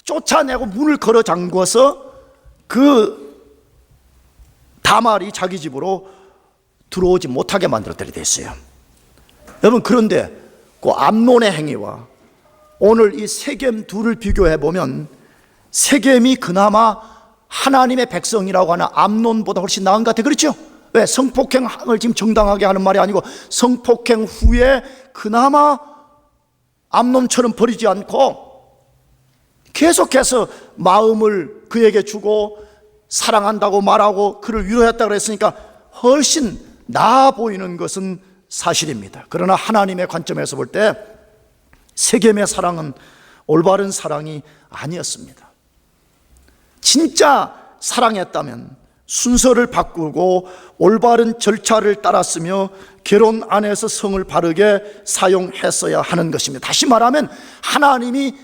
쫓아내고 문을 걸어 잠궈서 그 다말이 자기 집으로 들어오지 못하게 만들었다고 했어요. 여러분, 그런데 그 암논의 행위와 오늘 이 세겜 둘을 비교해 보면 세겜이 그나마 하나님의 백성이라고 하는 암논보다 훨씬 나은 것 같아요. 그렇죠? 왜? 성폭행을 지금 정당하게 하는 말이 아니고 성폭행 후에 그나마 암논처럼 버리지 않고 계속해서 마음을 그에게 주고 사랑한다고 말하고 그를 위로했다고 했으니까 훨씬 나아 보이는 것은 사실입니다. 그러나 하나님의 관점에서 볼 때 세겜의 사랑은 올바른 사랑이 아니었습니다. 진짜 사랑했다면 순서를 바꾸고 올바른 절차를 따랐으며 결혼 안에서 성을 바르게 사용했어야 하는 것입니다. 다시 말하면 하나님이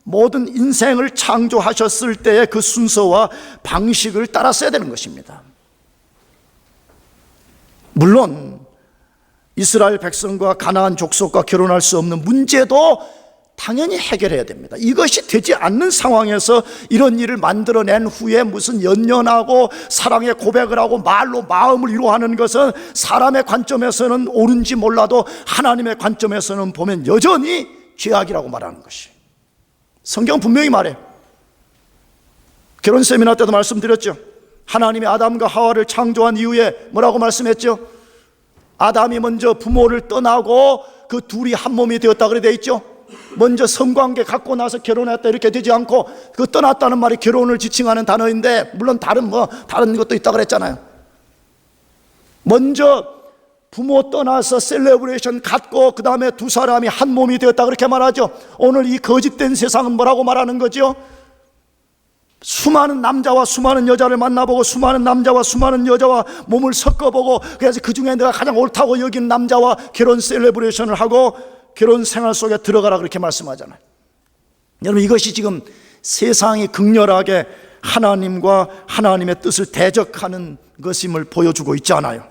모든 인생을 창조하셨을 때의 그 순서와 방식을 따랐어야 되는 것입니다. 물론 이스라엘 백성과 가나안 족속과 결혼할 수 없는 문제도 당연히 해결해야 됩니다. 이것이 되지 않는 상황에서 이런 일을 만들어낸 후에 무슨 연연하고 사랑의 고백을 하고 말로 마음을 위로하는 것은 사람의 관점에서는 옳은지 몰라도 하나님의 관점에서는 보면 여전히 죄악이라고 말하는 것이, 성경 분명히 말해요. 결혼 세미나 때도 말씀드렸죠. 하나님이 아담과 하와를 창조한 이후에 뭐라고 말씀했죠? 아담이 먼저 부모를 떠나고 그 둘이 한 몸이 되었다 그래 돼 있죠. 먼저 성관계 갖고 나서 결혼했다 이렇게 되지 않고, 그 떠났다는 말이 결혼을 지칭하는 단어인데 물론 다른 것도 있다 그랬잖아요. 먼저 부모 떠나서 셀레브레이션 갖고 그 다음에 두 사람이 한 몸이 되었다 그렇게 말하죠. 오늘 이 거짓된 세상은 뭐라고 말하는 거죠? 수많은 남자와 수많은 여자를 만나보고 수많은 남자와 수많은 여자와 몸을 섞어보고, 그래서 그 중에 내가 가장 옳다고 여기는 남자와 결혼 셀레브레이션을 하고 결혼 생활 속에 들어가라 그렇게 말씀하잖아요. 여러분, 이것이 지금 세상이 극렬하게 하나님과 하나님의 뜻을 대적하는 것임을 보여주고 있지 않아요?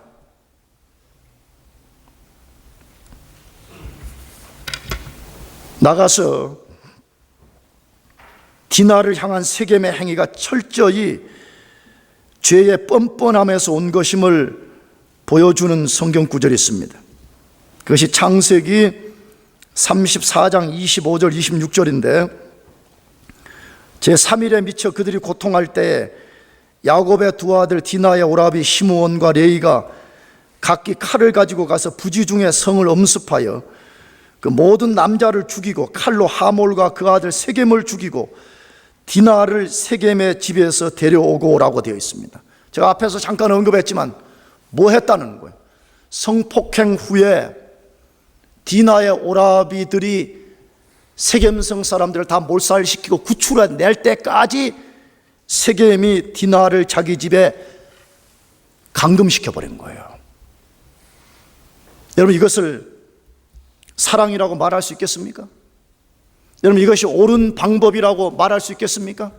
나가서 디나를 향한 세겜의 행위가 철저히 죄의 뻔뻔함에서 온 것임을 보여주는 성경 구절이 있습니다. 그것이 창세기 34장 25절 26절인데, 제3일에 미쳐 그들이 고통할 때에 야곱의 두 아들 디나의 오라비 시므온과 레이가 각기 칼을 가지고 가서 부지 중에 성을 엄습하여 그 모든 남자를 죽이고 칼로 하몰과 그 아들 세겜을 죽이고 디나를 세겜의 집에서 데려오고라고 되어 있습니다. 제가 앞에서 잠깐 언급했지만 뭐 했다는 거예요? 성폭행 후에 디나의 오라비들이 세겜성 사람들을 다 몰살시키고 구출해낼 때까지 세겜이 디나를 자기 집에 감금시켜버린 거예요. 여러분, 이것을 사랑이라고 말할 수 있겠습니까? 여러분, 이것이 옳은 방법이라고 말할 수 있겠습니까?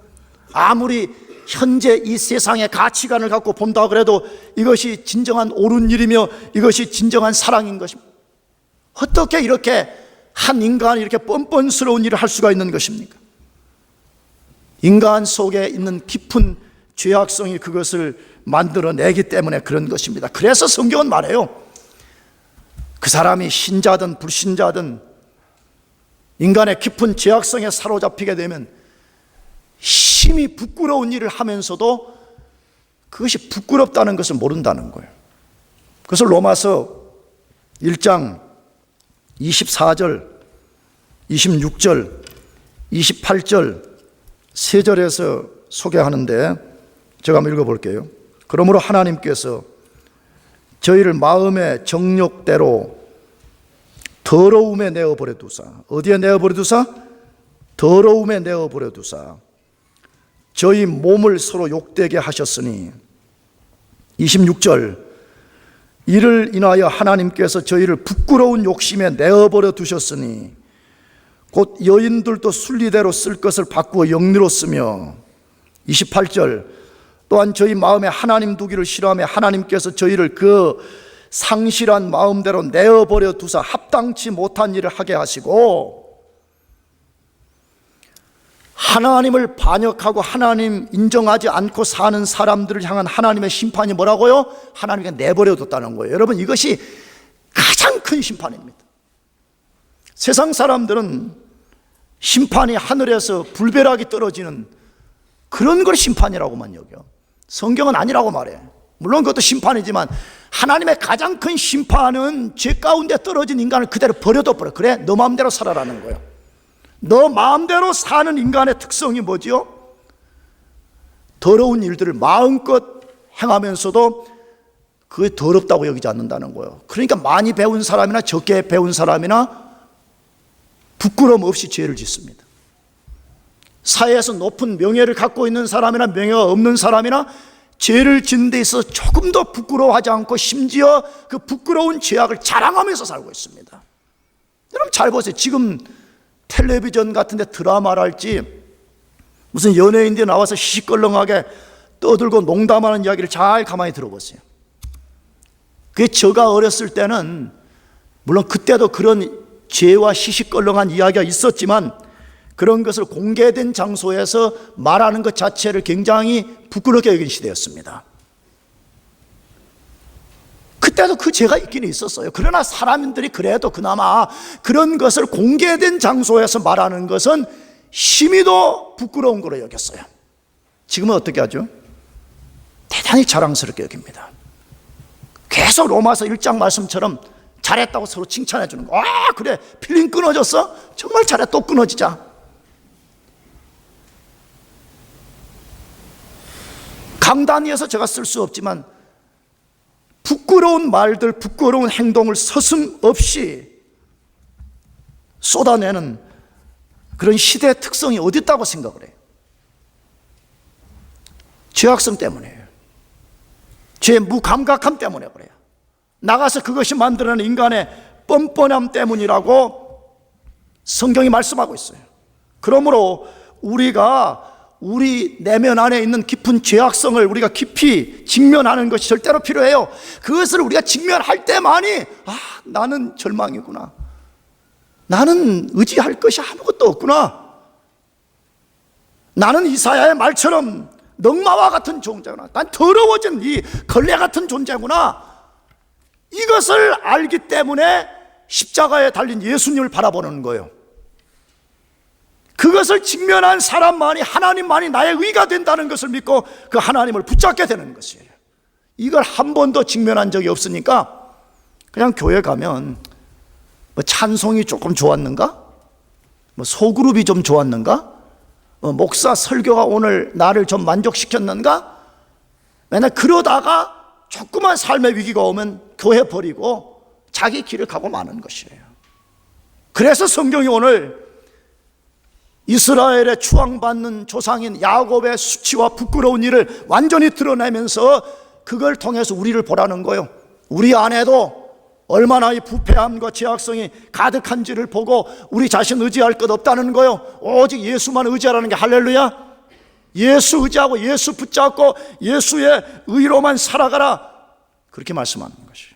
아무리 현재 이 세상의 가치관을 갖고 본다 그래도 이것이 진정한 옳은 일이며 이것이 진정한 사랑인 것입니다. 어떻게 이렇게 한 인간이 이렇게 뻔뻔스러운 일을 할 수가 있는 것입니까? 인간 속에 있는 깊은 죄악성이 그것을 만들어내기 때문에 그런 것입니다. 그래서 성경은 말해요. 그 사람이 신자든 불신자든 인간의 깊은 죄악성에 사로잡히게 되면 심히 부끄러운 일을 하면서도 그것이 부끄럽다는 것을 모른다는 거예요. 그래서 로마서 1장 24절, 26절, 28절 세 절에서 소개하는데 제가 한번 읽어볼게요. 그러므로 하나님께서 저희를 마음의 정욕대로 더러움에 내어버려 두사, 어디에 내어버려 두사? 더러움에 내어버려 두사 저희 몸을 서로 욕되게 하셨으니, 26절 이를 인하여 하나님께서 저희를 부끄러운 욕심에 내어버려 두셨으니 곧 여인들도 순리대로 쓸 것을 바꾸어 영리로 쓰며, 28절 또한 저희 마음에 하나님 두기를 싫어하며 하나님께서 저희를 그 상실한 마음대로 내어버려 두사 합당치 못한 일을 하게 하시고, 하나님을 반역하고 하나님 인정하지 않고 사는 사람들을 향한 하나님의 심판이 뭐라고요? 하나님께 내버려 뒀다는 거예요. 여러분, 이것이 가장 큰 심판입니다. 세상 사람들은 심판이 하늘에서 불벼락이 떨어지는 그런 걸 심판이라고만 여겨. 성경은 아니라고 말해. 물론 그것도 심판이지만 하나님의 가장 큰 심판은 죄 가운데 떨어진 인간을 그대로 버려둬버려. 그래, 너 마음대로 살아라는 거예요. 너 마음대로 사는 인간의 특성이 뭐지요? 더러운 일들을 마음껏 행하면서도 그게 더럽다고 여기지 않는다는 거예요. 그러니까 많이 배운 사람이나 적게 배운 사람이나 부끄러움 없이 죄를 짓습니다. 사회에서 높은 명예를 갖고 있는 사람이나 명예가 없는 사람이나 죄를 짓는 데 있어서 조금 더 부끄러워하지 않고 심지어 그 부끄러운 죄악을 자랑하면서 살고 있습니다. 여러분 잘 보세요. 지금 텔레비전 같은 데 드라마랄지 무슨 연예인들이 나와서 시시껄렁하게 떠들고 농담하는 이야기를 잘 가만히 들어보세요. 그게 제가 어렸을 때는 물론 그때도 그런 죄와 시시껄렁한 이야기가 있었지만 그런 것을 공개된 장소에서 말하는 것 자체를 굉장히 부끄럽게 여긴 시대였습니다. 그때도 그 죄가 있긴 있었어요. 그러나 사람들이 그래도 그나마 그런 것을 공개된 장소에서 말하는 것은 심히도 부끄러운 거로 여겼어요. 지금은 어떻게 하죠? 대단히 자랑스럽게 여깁니다. 계속 로마서 1장 말씀처럼 잘했다고 서로 칭찬해 주는 거. 아, 그래, 필름 끊어졌어? 정말 잘해, 또 끊어지자. 강단 위에서 제가 쓸 수 없지만 부끄러운 말들, 부끄러운 행동을 서슴없이 쏟아내는 그런 시대의 특성이 어디 있다고 생각을 해요? 죄악성 때문이에요. 죄의 무감각함 때문에 그래요. 나가서 그것이 만들어낸 인간의 뻔뻔함 때문이라고 성경이 말씀하고 있어요. 그러므로 우리가 우리 내면 안에 있는 깊은 죄악성을 우리가 깊이 직면하는 것이 절대로 필요해요. 그것을 우리가 직면할 때만이 나는 절망이구나, 나는 의지할 것이 아무것도 없구나, 나는 이사야의 말처럼 넝마와 같은 존재구나, 난 더러워진 이 걸레 같은 존재구나, 이것을 알기 때문에 십자가에 달린 예수님을 바라보는 거예요. 그것을 직면한 사람만이, 하나님만이 나의 의가 된다는 것을 믿고 그 하나님을 붙잡게 되는 것이에요. 이걸 한 번도 직면한 적이 없으니까 그냥 교회 가면 뭐 찬송이 조금 좋았는가, 뭐 소그룹이 좀 좋았는가, 목사 설교가 오늘 나를 좀 만족시켰는가, 맨날 그러다가 조그만 삶의 위기가 오면 교회 버리고 자기 길을 가고 마는 것이에요. 그래서 성경이 오늘 이스라엘의 추앙받는 조상인 야곱의 수치와 부끄러운 일을 완전히 드러내면서 그걸 통해서 우리를 보라는 거예요. 우리 안에도 얼마나 이 부패함과 죄악성이 가득한지를 보고 우리 자신 의지할 것 없다는 거예요. 오직 예수만 의지하라는 게 할렐루야. 예수 의지하고 예수 붙잡고 예수의 의로만 살아가라, 그렇게 말씀하는 것이에요.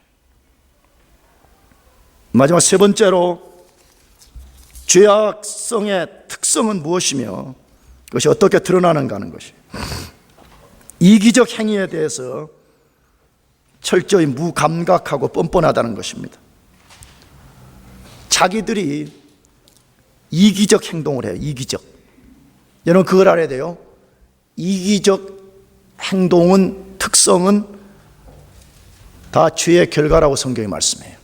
마지막 세 번째로, 죄악성의 특성은 무엇이며 그것이 어떻게 드러나는가 하는 것이, 이기적 행위에 대해서 철저히 무감각하고 뻔뻔하다는 것입니다. 자기들이 이기적 행동을 해요. 이기적. 여러분 그걸 알아야 돼요. 이기적 행동은, 특성은 다 죄의 결과라고 성경이 말씀해요.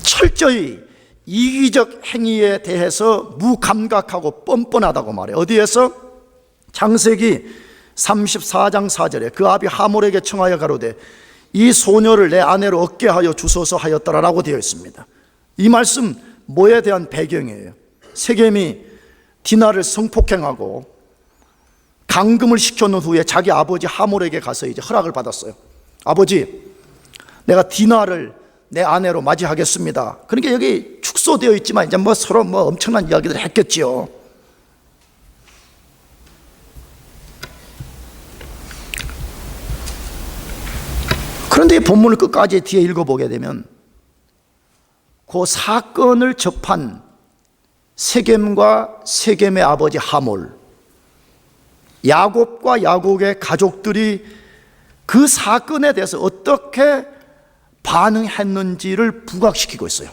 철저히 이기적 행위에 대해서 무감각하고 뻔뻔하다고 말해요. 어디에서? 창세기 34장 4절에 그 아비 하몰에게 청하여 가로되 이 소녀를 내 아내로 얻게 하여 주소서 하였더라라고 되어 있습니다. 이 말씀 뭐에 대한 배경이에요? 세겜이 디나를 성폭행하고 감금을 시켜놓은 후에 자기 아버지 하몰에게 가서 이제 허락을 받았어요. 아버지, 내가 디나를 내 아내로 맞이하겠습니다. 그러니까 여기 축소되어 있지만 이제 뭐 서로 뭐 엄청난 이야기들을 했겠지요. 그런데 이 본문을 끝까지 뒤에 읽어보게 되면 그 사건을 접한 세겜과 세겜의 아버지 하몰, 야곱과 야곱의 가족들이 그 사건에 대해서 어떻게 반응했는지를 부각시키고 있어요.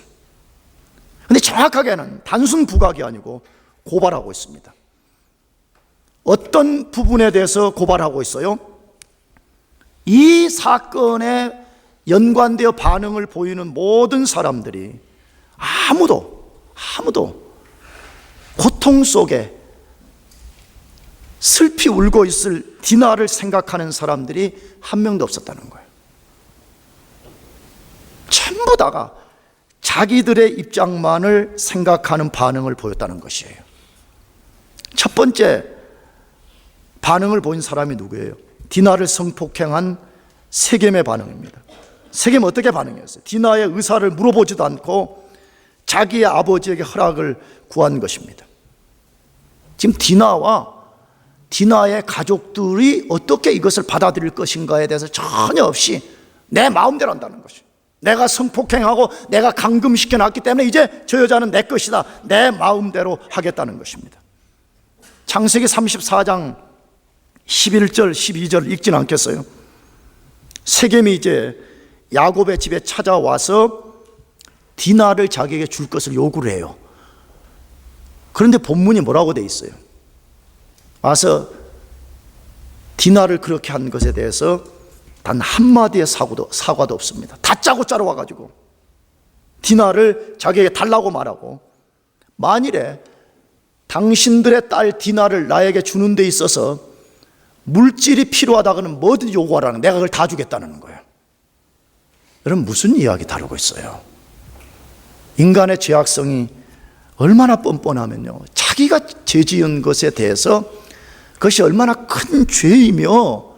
그런데 정확하게는 단순 부각이 아니고 고발하고 있습니다. 어떤 부분에 대해서 고발하고 있어요? 이 사건에 연관되어 반응을 보이는 모든 사람들이 아무도 고통 속에 슬피 울고 있을 디나를 생각하는 사람들이 한 명도 없었다는 거예요. 전부 다가 자기들의 입장만을 생각하는 반응을 보였다는 것이에요. 첫 번째 반응을 보인 사람이 누구예요? 디나를 성폭행한 세겜의 반응입니다. 세겜은 어떻게 반응했어요? 디나의 의사를 물어보지도 않고 자기의 아버지에게 허락을 구한 것입니다. 지금 디나의 가족들이 어떻게 이것을 받아들일 것인가에 대해서 전혀 없이 내 마음대로 한다는 것이에요. 내가 성폭행하고 내가 감금시켜 놨기 때문에 이제 저 여자는 내 것이다, 내 마음대로 하겠다는 것입니다. 창세기 34장 11절 12절 읽지는 않겠어요? 세겜이 이제 야곱의 집에 찾아와서 디나를 자기에게 줄 것을 요구를 해요. 그런데 본문이 뭐라고 돼 있어요? 와서 디나를 그렇게 한 것에 대해서 단 한마디의 사과도 없습니다. 다짜고짜로 와가지고 디나를 자기에게 달라고 말하고, 만일에 당신들의 딸 디나를 나에게 주는 데 있어서 물질이 필요하다고는 뭐든지 요구하라는, 내가 그걸 다 주겠다는 거예요. 여러분, 무슨 이야기 다루고 있어요? 인간의 죄악성이 얼마나 뻔뻔하면요, 자기가 죄지은 것에 대해서 그것이 얼마나 큰 죄이며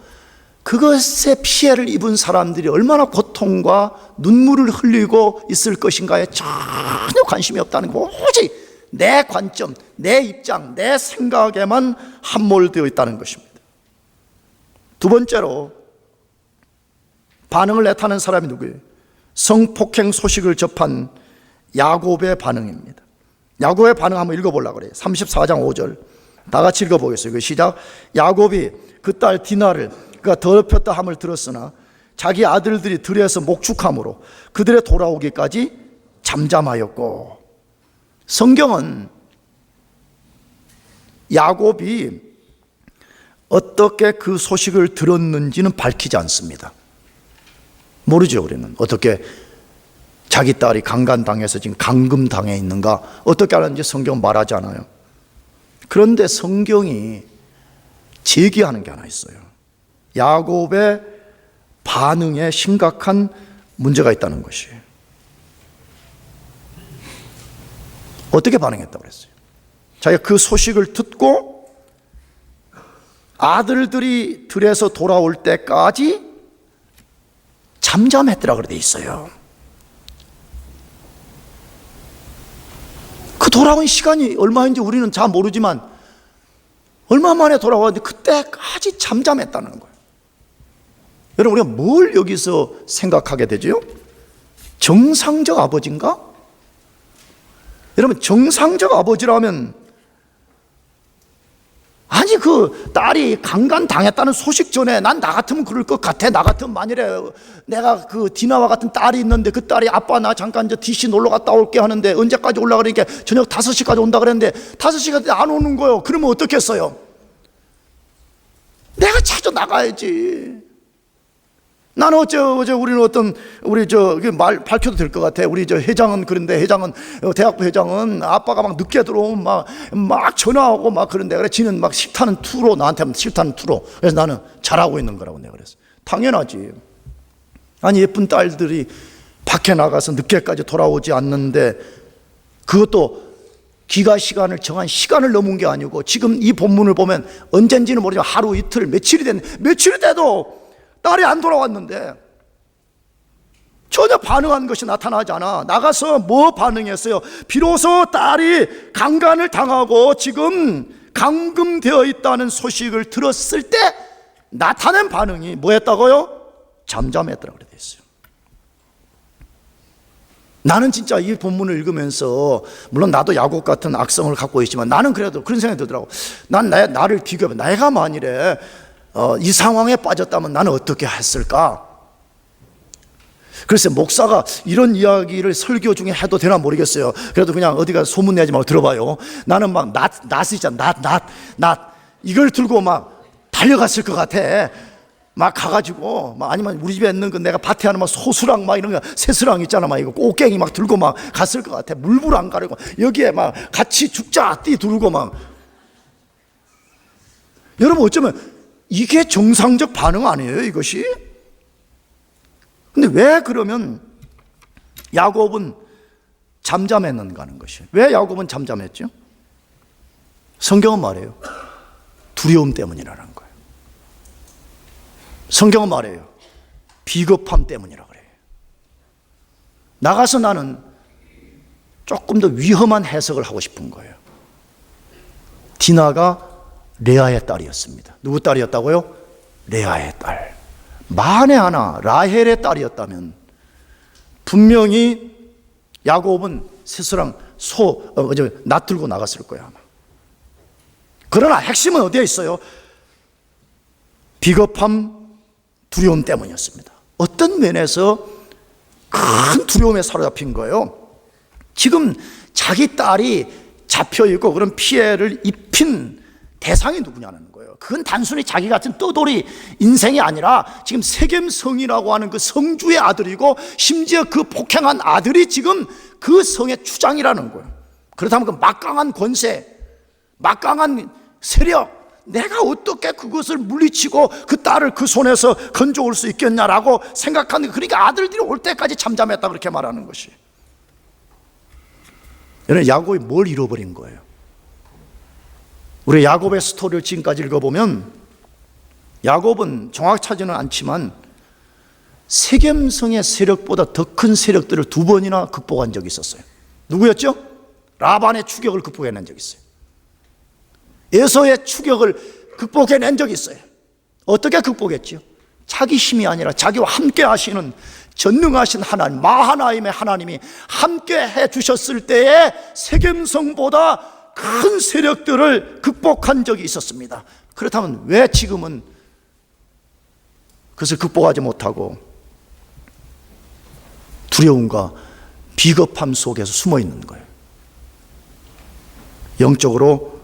그것에 피해를 입은 사람들이 얼마나 고통과 눈물을 흘리고 있을 것인가에 전혀 관심이 없다는 거, 오직 내 관점, 내 입장, 내 생각에만 함몰되어 있다는 것입니다. 두 번째로 반응을 나타낸 사람이 누구예요? 성폭행 소식을 접한 야곱의 반응입니다. 야곱의 반응 한번 읽어보려고 그래요. 34장 5절 다 같이 읽어보겠어요. 시작. 야곱이 그 딸 디나를 그가 더럽혔다 함을 들었으나 자기 아들들이 들에서 목축함으로 그들의 돌아오기까지 잠잠하였고. 성경은 야곱이 어떻게 그 소식을 들었는지는 밝히지 않습니다. 모르죠. 우리는 어떻게 자기 딸이 강간당해서 지금 감금당해 있는가, 어떻게 하는지 성경은 말하지 않아요. 그런데 성경이 제기하는 게 하나 있어요. 야곱의 반응에 심각한 문제가 있다는 것이에요. 어떻게 반응했다고 그랬어요? 자기가 그 소식을 듣고 아들들이 들에서 돌아올 때까지 잠잠했더라 그래 돼 있어요. 그 돌아온 시간이 얼마인지 우리는 잘 모르지만 얼마 만에 돌아왔는데 그때까지 잠잠했다는 거예요. 여러분, 우리가 뭘 여기서 생각하게 되죠? 정상적 아버지인가? 여러분, 정상적 아버지라면, 아니 그 딸이 강간 당했다는 소식 전에 난 나 같으면 그럴 것 같아. 나 같으면 만일에 내가 그 디나와 같은 딸이 있는데 그 딸이 아빠 나 잠깐 저 DC 놀러 갔다 올게 하는데 언제까지 올라 그러니까 저녁 5시까지 온다 그랬는데 5시까지 안 오는 거예요. 그러면 어떻겠어요? 내가 찾아 나가야지. 나는 어제 우리는 우리 말 밝혀도 될 것 같아. 우리 회장은 그런데 대학부 회장은 아빠가 막 늦게 들어오면 막 전화하고 막 그런데, 그래 지는 막 싫다는 투로 나한테 싫다는 투로. 그래서 나는 잘하고 있는 거라고 내가 그랬어. 당연하지. 아니 예쁜 딸들이 밖에 나가서 늦게까지 돌아오지 않는데, 그것도 기가 시간을 정한 시간을 넘은 게 아니고, 지금 이 본문을 보면 언젠지는 모르지만 하루 이틀 며칠이 돼도 딸이 안 돌아왔는데 전혀 반응한 것이 나타나지 않아. 나가서 뭐 반응했어요? 비로소 딸이 강간을 당하고 지금 감금되어 있다는 소식을 들었을 때 나타낸 반응이 뭐였다고요? 잠잠했더라고 그랬어요. 나는 진짜 이 본문을 읽으면서, 물론 나도 야곱 같은 악성을 갖고 있지만 나는 그래도 그런 생각이 들더라고. 난 나를 비교해. 내가 만일에 이 상황에 빠졌다면 나는 어떻게 했을까? 글쎄, 목사가 이런 이야기를 설교 중에 해도 되나 모르겠어요. 그래도 그냥 어디가 소문내지 말고 들어봐요. 나는 막 낫이 있잖아. 낫 이걸 들고 막 달려갔을 것 같아. 막 가가지고, 막 아니면 우리 집에 있는 그 내가 밭에 하는 막 소수랑 막 이런 거, 새수랑 있잖아. 막 이거 꽃갱이 막 들고 막 갔을 것 같아. 물불 안 가리고 여기에 막 같이 죽자 띠 들고 막. 여러분, 어쩌면 이게 정상적 반응 아니에요, 이것이? 근데 왜 그러면 야곱은 잠잠했는가 하는 것이에요. 왜 야곱은 잠잠했죠? 성경은 말해요. 두려움 때문이라는 거예요. 성경은 말해요. 비겁함 때문이라고 그래요. 나가서 나는 조금 더 위험한 해석을 하고 싶은 거예요. 디나가 레아의 딸이었습니다. 누구 딸이었다고요? 레아의 딸. 만에 하나 라헬의 딸이었다면 분명히 야곱은 스스랑 낫 들고 나갔을 거예요, 아마. 그러나 핵심은 어디에 있어요? 비겁함, 두려움 때문이었습니다. 어떤 면에서 큰 두려움에 사로잡힌 거예요. 지금 자기 딸이 잡혀있고 그런 피해를 입힌 대상이 누구냐는 거예요. 그건 단순히 자기 같은 떠돌이 인생이 아니라 지금 세겜성이라고 하는 그 성주의 아들이고, 심지어 그 폭행한 아들이 지금 그 성의 주장이라는 거예요. 그렇다면 그 막강한 권세, 막강한 세력, 내가 어떻게 그것을 물리치고 그 딸을 그 손에서 건져올 수 있겠냐라고 생각하는, 그러니까 아들들이 올 때까지 잠잠했다, 그렇게 말하는 것이. 여러분, 야곱이 뭘 잃어버린 거예요? 우리 야곱의 스토리를 지금까지 읽어보면 야곱은 정확하지는 않지만 세겜성의 세력보다 더 큰 세력들을 2번이나 극복한 적이 있었어요. 누구였죠? 라반의 추격을 극복해낸 적이 있어요. 에서의 추격을 극복해낸 적이 있어요. 어떻게 극복했죠? 자기 힘이 아니라 자기와 함께 하시는 전능하신 하나님, 마하나임의 하나님이 함께 해주셨을 때에 세겜성보다 큰 세력들을 극복한 적이 있었습니다. 그렇다면 왜 지금은 그것을 극복하지 못하고 두려움과 비겁함 속에서 숨어 있는 거예요? 영적으로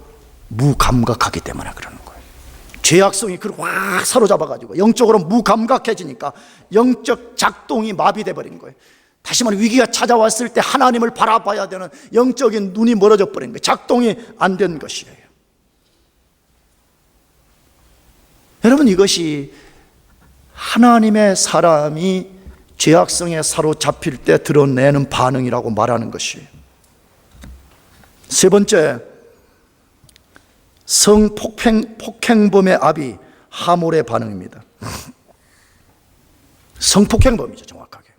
무감각하기 때문에 그러는 거예요. 죄악성이 그걸 확 사로잡아가지고 영적으로 무감각해지니까 영적 작동이 마비돼 버린 거예요. 다시 말해, 위기가 찾아왔을 때 하나님을 바라봐야 되는 영적인 눈이 멀어져 버린 거예요. 작동이 안 된 것이에요. 여러분, 이것이 하나님의 사람이 죄악성에 사로잡힐 때 드러내는 반응이라고 말하는 것이에요. 세 번째, 성폭행범의 아비 하몰의 반응입니다. 성폭행범이죠, 정확하게.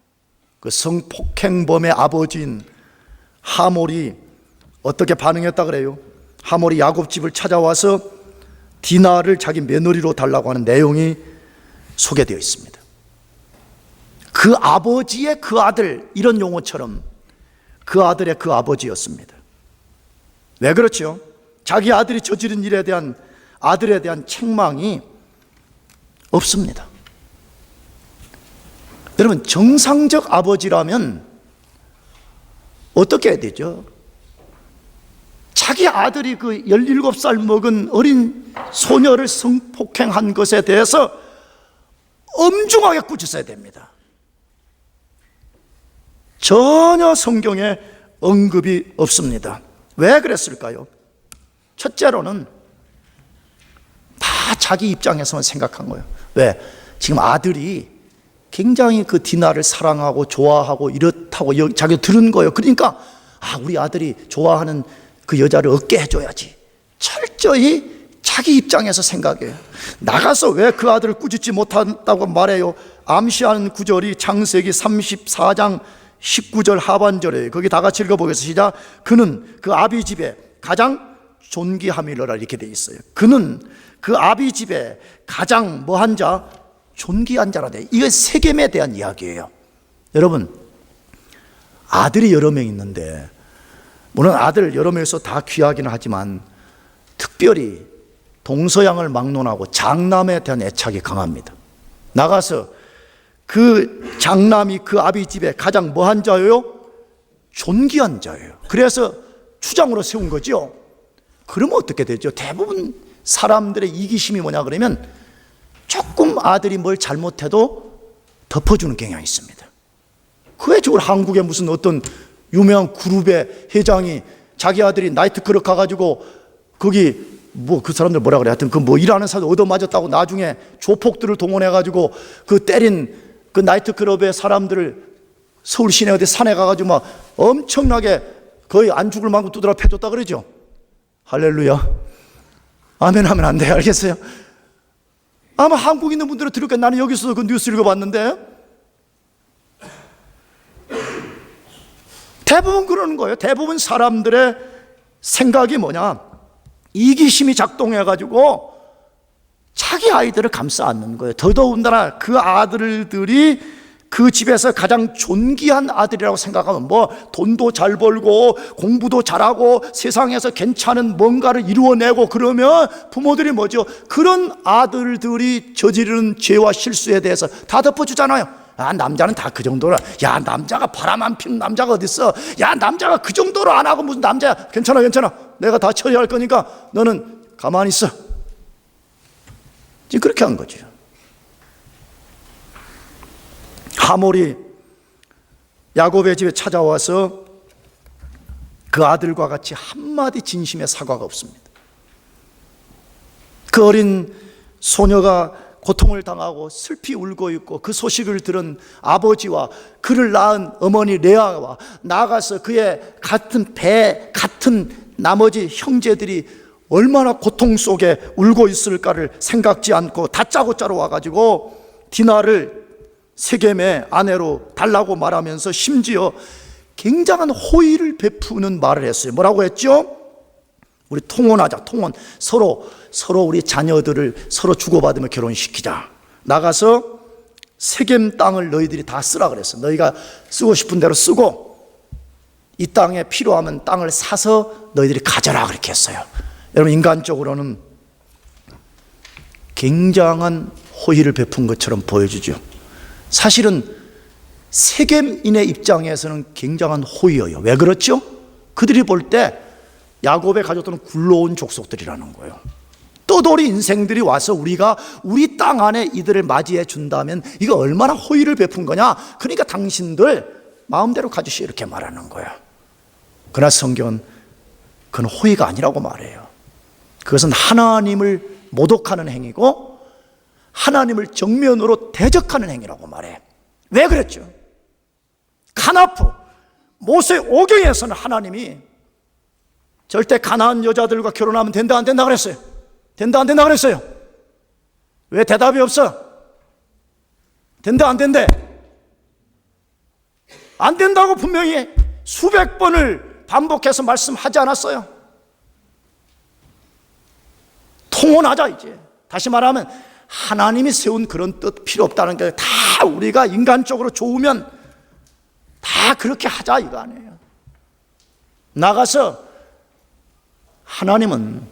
그 성폭행범의 아버지인 하몰이 어떻게 반응했다 그래요? 하몰이 야곱 집을 찾아와서 디나를 자기 며느리로 달라고 하는 내용이 소개되어 있습니다. 그 아버지의 그 아들, 이런 용어처럼 그 아들의 그 아버지였습니다. 왜 그렇죠? 자기 아들이 저지른 일에 대한, 아들에 대한 책망이 없습니다. 여러분, 정상적 아버지라면 어떻게 해야 되죠? 자기 아들이 그 17살 먹은 어린 소녀를 성폭행한 것에 대해서 엄중하게 꾸짖어야 됩니다. 전혀 성경에 언급이 없습니다. 왜 그랬을까요? 첫째로는 다 자기 입장에서만 생각한 거예요. 왜? 지금 아들이 굉장히 그 디나를 사랑하고 좋아하고 이렇다고 자기가 들은 거예요. 그러니까 우리 아들이 좋아하는 그 여자를 얻게 해줘야지. 철저히 자기 입장에서 생각해요. 나가서 왜 그 아들을 꾸짖지 못한다고 말해요? 암시하는 구절이 창세기 34장 19절 하반절에, 거기 다 같이 읽어보겠습니다. 시작. 그는 그 아비 집에 가장 존귀함이로라, 이렇게 돼 있어요. 그는 그 아비 집에 가장 뭐한 자? 존귀한 자라 돼. 이거 세겜에 대한 이야기예요. 여러분, 아들이 여러 명 있는데, 물론 아들 여러 명에서 다 귀하기는 하지만 특별히 동서양을 막론하고 장남에 대한 애착이 강합니다. 나가서 그 장남이 그 아비 집에 가장 뭐한 자예요? 존귀한 자예요. 그래서 추장으로 세운 거죠. 그러면 어떻게 되죠? 대부분 사람들의 이기심이 뭐냐 그러면 조금 아들이 뭘 잘못해도 덮어주는 경향이 있습니다. 그게 지금 한국의 무슨 어떤 유명한 그룹의 회장이 자기 아들이 나이트클럽 가가지고 거기 뭐 그 사람들 뭐라 그래, 하여튼 그 뭐 일하는 사람 얻어맞았다고 나중에 조폭들을 동원해가지고 그 때린 그 나이트클럽의 사람들을 서울 시내 어디 산에 가가지고 막 엄청나게 거의 안 죽을 만큼 두드려 패줬다 그러죠. 할렐루야. 아멘 하면 안 돼요. 알겠어요? 아마 한국에 있는 분들은 들을 거예요. 나는 여기서 그 뉴스 읽어봤는데 대부분 그러는 거예요. 대부분 사람들의 생각이 뭐냐, 이기심이 작동해가지고 자기 아이들을 감싸 안는 거예요. 더더군다나 그 아들들이 그 집에서 가장 존귀한 아들이라고 생각하면 뭐 돈도 잘 벌고 공부도 잘하고 세상에서 괜찮은 뭔가를 이루어내고 그러면 부모들이 뭐죠? 그런 아들들이 저지르는 죄와 실수에 대해서 다 덮어주잖아요. 아, 남자는 다 그 정도라. 야, 남자가 바람 안 피는 남자가 어딨어? 야, 남자가 그 정도로 안 하고 무슨 남자야? 괜찮아, 괜찮아. 내가 다 처리할 거니까 너는 가만히 있어. 지금 그렇게 한 거죠. 하몰이 야곱의 집에 찾아와서 그 아들과 같이 한마디 진심의 사과가 없습니다. 그 어린 소녀가 고통을 당하고 슬피 울고 있고 그 소식을 들은 아버지와 그를 낳은 어머니 레아와 나아가서 그의 같은 배 같은 나머지 형제들이 얼마나 고통 속에 울고 있을까를 생각지 않고 다짜고짜로 와가지고 디나를 세겜의 아내로 달라고 말하면서 심지어 굉장한 호의를 베푸는 말을 했어요. 뭐라고 했죠? 우리 통혼하자. 통혼. 서로 우리 자녀들을 서로 주고받으며 결혼시키자. 나가서 세겜 땅을 너희들이 다 쓰라 그랬어. 너희가 쓰고 싶은 대로 쓰고 이 땅에 필요하면 땅을 사서 너희들이 가져라 그렇게 했어요. 여러분, 인간적으로는 굉장한 호의를 베푼 것처럼 보여주죠. 사실은 세겜인의 입장에서는 굉장한 호의예요. 왜 그렇죠? 그들이 볼 때 야곱의 가족들은 굴러온 족속들이라는 거예요. 떠돌이 인생들이 와서 우리가 우리 땅 안에 이들을 맞이해 준다면 이거 얼마나 호의를 베푼 거냐. 그러니까 당신들 마음대로 가주시오 이렇게 말하는 거야. 그러나 성경은 그건 호의가 아니라고 말해요. 그것은 하나님을 모독하는 행위고 하나님을 정면으로 대적하는 행위라고 말해. 왜 그랬죠? 가나프 모세 오경에서는 하나님이 절대 가나안 여자들과 결혼하면 된다 안 된다 그랬어요. 된다 안 된다 그랬어요. 왜 대답이 없어? 된다 안 된대? 안 된다고 분명히 수백 번을 반복해서 말씀하지 않았어요. 통혼하자. 이제 다시 말하면 하나님이 세운 그런 뜻 필요 없다는 게 다 우리가 인간적으로 좋으면 다 그렇게 하자 이거 아니에요. 나가서 하나님은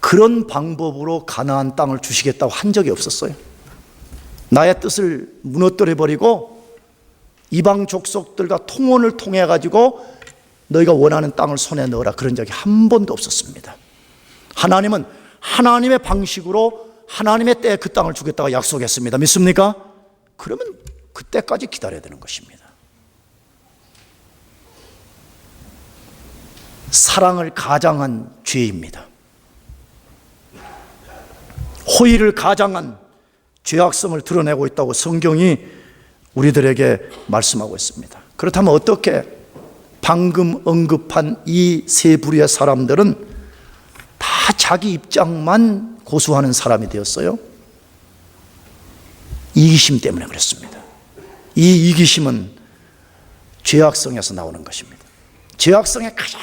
그런 방법으로 가나안 땅을 주시겠다고 한 적이 없었어요. 나의 뜻을 무너뜨려버리고 이방 족속들과 통혼을 통해 가지고 너희가 원하는 땅을 손에 넣어라 그런 적이 한 번도 없었습니다. 하나님은 하나님의 방식으로 하나님의 때에 그 땅을 주겠다고 약속했습니다. 믿습니까? 그러면 그때까지 기다려야 되는 것입니다. 사랑을 가장한 죄입니다. 호의를 가장한 죄악성을 드러내고 있다고 성경이 우리들에게 말씀하고 있습니다. 그렇다면 어떻게 방금 언급한 이 세 부류의 사람들은 다 자기 입장만 고수하는 사람이 되었어요? 이기심 때문에 그렇습니다. 이 이기심은 죄악성에서 나오는 것입니다. 죄악성의 가장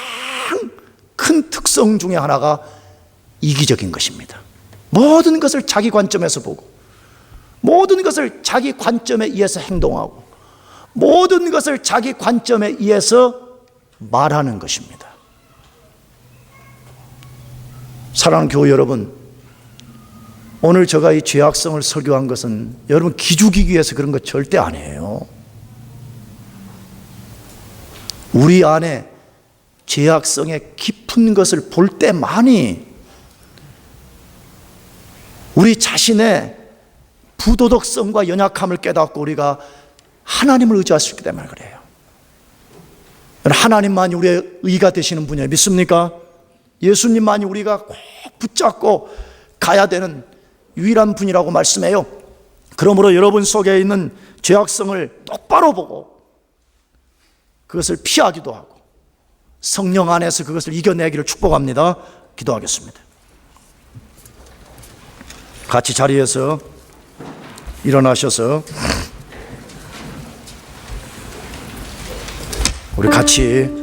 큰 특성 중에 하나가 이기적인 것입니다. 모든 것을 자기 관점에서 보고 모든 것을 자기 관점에 의해서 행동하고 모든 것을 자기 관점에 의해서 말하는 것입니다. 사랑하는 교우 여러분, 오늘 제가 이 죄악성을 설교한 것은 여러분 기죽이기 위해서 그런 것 절대 아니에요. 우리 안에 죄악성의 깊은 것을 볼 때만이 우리 자신의 부도덕성과 연약함을 깨닫고 우리가 하나님을 의지할 수 있기 때문에 그래요. 하나님만이 우리의 의가 되시는 분이에요. 믿습니까? 예수님만이 우리가 꼭 붙잡고 가야 되는 유일한 분이라고 말씀해요. 그러므로 여러분 속에 있는 죄악성을 똑바로 보고 그것을 피하기도 하고 성령 안에서 그것을 이겨내기를 축복합니다. 기도하겠습니다. 같이 자리에서 일어나셔서 우리 같이